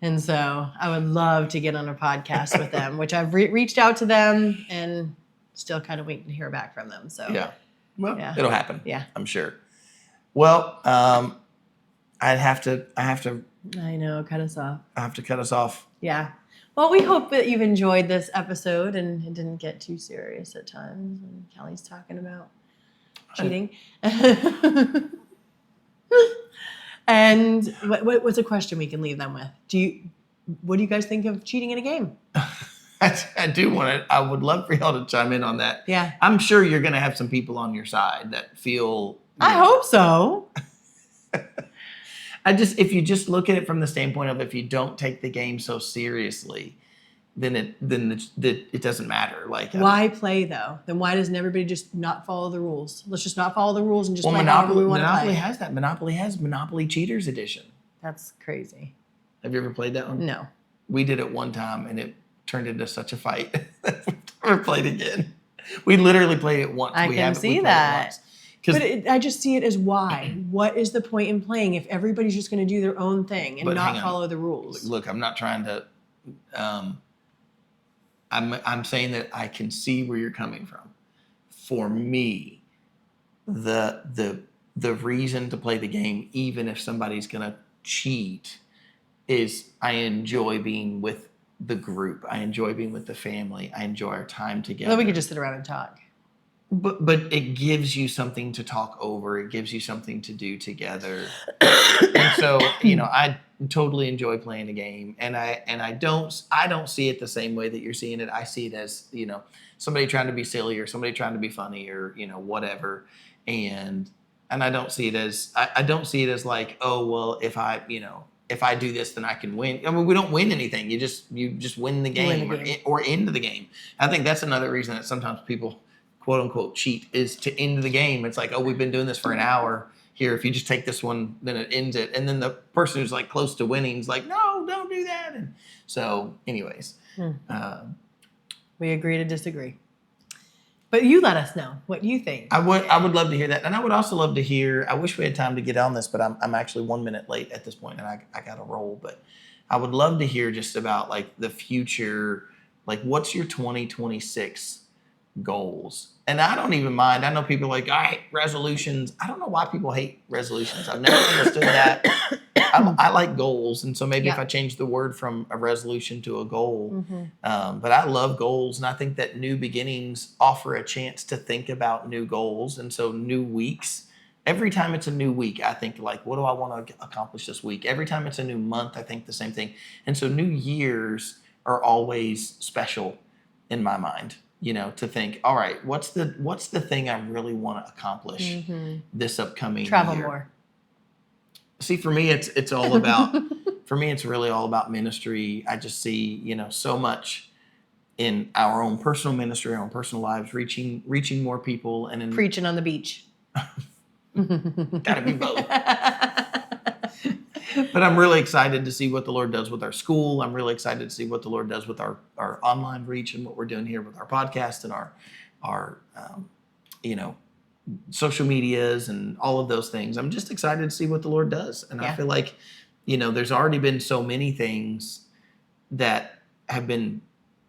And so I would love to get on a podcast with them, which I've reached out to them and still kind of waiting to hear back from them. So yeah. Well, it'll happen. Yeah. I'm sure. Well, I have to. I know, cut us off. I have to cut us off. Yeah. Well, we hope that you've enjoyed this episode and it didn't get too serious at times. And Kelly's talking about cheating. And what's a question we can leave them with? What do you guys think of cheating in a game? I do want to. I would love for y'all to chime in on that. Yeah. I'm sure you're going to have some people on your side that feel. I hope so. If you just look at it from the standpoint of if you don't take the game so seriously, then it doesn't matter. Like why play though? Then why doesn't everybody just not follow the rules? Let's just not follow the rules and just play however we want to play. Monopoly has that. Monopoly has Monopoly Cheaters Edition. That's crazy. Have you ever played that one? No. We did it one time and it turned into such a fight. We've never played again. We literally played it once. I can see that. But I just see it as why. What is the point in playing if everybody's just going to do their own thing and not follow the rules? Look, I'm not trying to. I'm saying that I can see where you're coming from. For me, the reason to play the game, even if somebody's going to cheat, is I enjoy being with the group. I enjoy being with the family. I enjoy our time together. Then we could just sit around and talk. But it gives you something to talk over. It gives you something to do together. And so, I totally enjoy playing a game. And I don't see it the same way that you're seeing it. I see it as, somebody trying to be silly or somebody trying to be funny or, whatever. And I don't see it as I don't see it as like, oh, well, if I do this, then I can win. I mean, we don't win anything. You just win the game, or end the game. I think that's another reason that sometimes people, quote unquote, cheat is to end the game. It's like, oh, we've been doing this for an hour here. If you just take this one, then it ends it. And then the person who's like close to winning is like, no, don't do that. And so anyways, we agree to disagree. But you let us know what you think. I would love to hear that. And I would also love to hear, I wish we had time to get on this, but I'm actually 1 minute late at this point and I got to roll. But I would love to hear just about like the future, like what's your 2026 goals? And I don't even mind. I know people are like, I hate resolutions. I don't know why people hate resolutions. I've never understood that. I like goals. And so maybe if I change the word from a resolution to a goal, but I love goals. And I think that new beginnings offer a chance to think about new goals. And so new weeks, every time it's a new week, I think like, what do I want to accomplish this week? Every time it's a new month, I think the same thing. And so new years are always special in my mind. To think, all right, what's the thing I really want to accomplish this upcoming Travel year? more. See, for me, it's all about, for me, it's really all about ministry. I just see, so much in our own personal ministry, our own personal lives, reaching more people and Preaching on the beach. Gotta be both. But I'm really excited to see what the Lord does with our school. I'm really excited to see what the Lord does with our online reach and what we're doing here with our podcast and our social medias and all of those things. I'm just excited to see what the Lord does. And I feel like, there's already been so many things that have been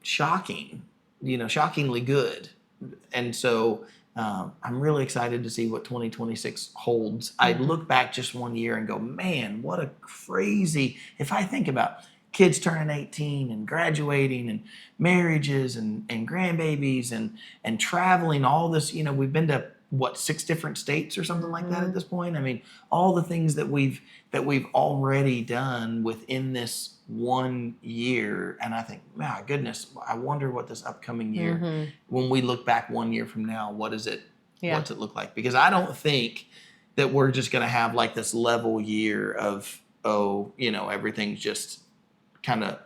shocking, shockingly good. And so I'm really excited to see what 2026 holds. I look back just 1 year and go, man, what a crazy, if I think about kids turning 18 and graduating and marriages and grandbabies and traveling, all this, we've been to what, 6 different states or something like that at this point. I mean, all the things that we've already done within this 1 year. And I think, my goodness, I wonder what this upcoming year, when we look back 1 year from now, what's it look like? Because I don't think that we're just going to have like this level year of, everything's just kind of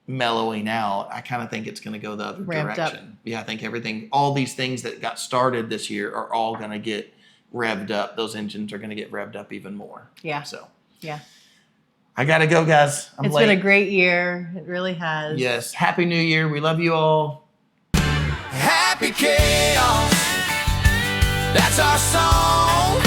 mellowing out. I kind of think it's going to go the other Ramped direction. up. Yeah, I think all these things that got started this year are all going to get revved up. Those engines are going to get revved up even more. Yeah. So Yeah. I got to go, guys. It's been a great year. It really has. Yes. Happy New Year. We love you all. Happy chaos, that's our song.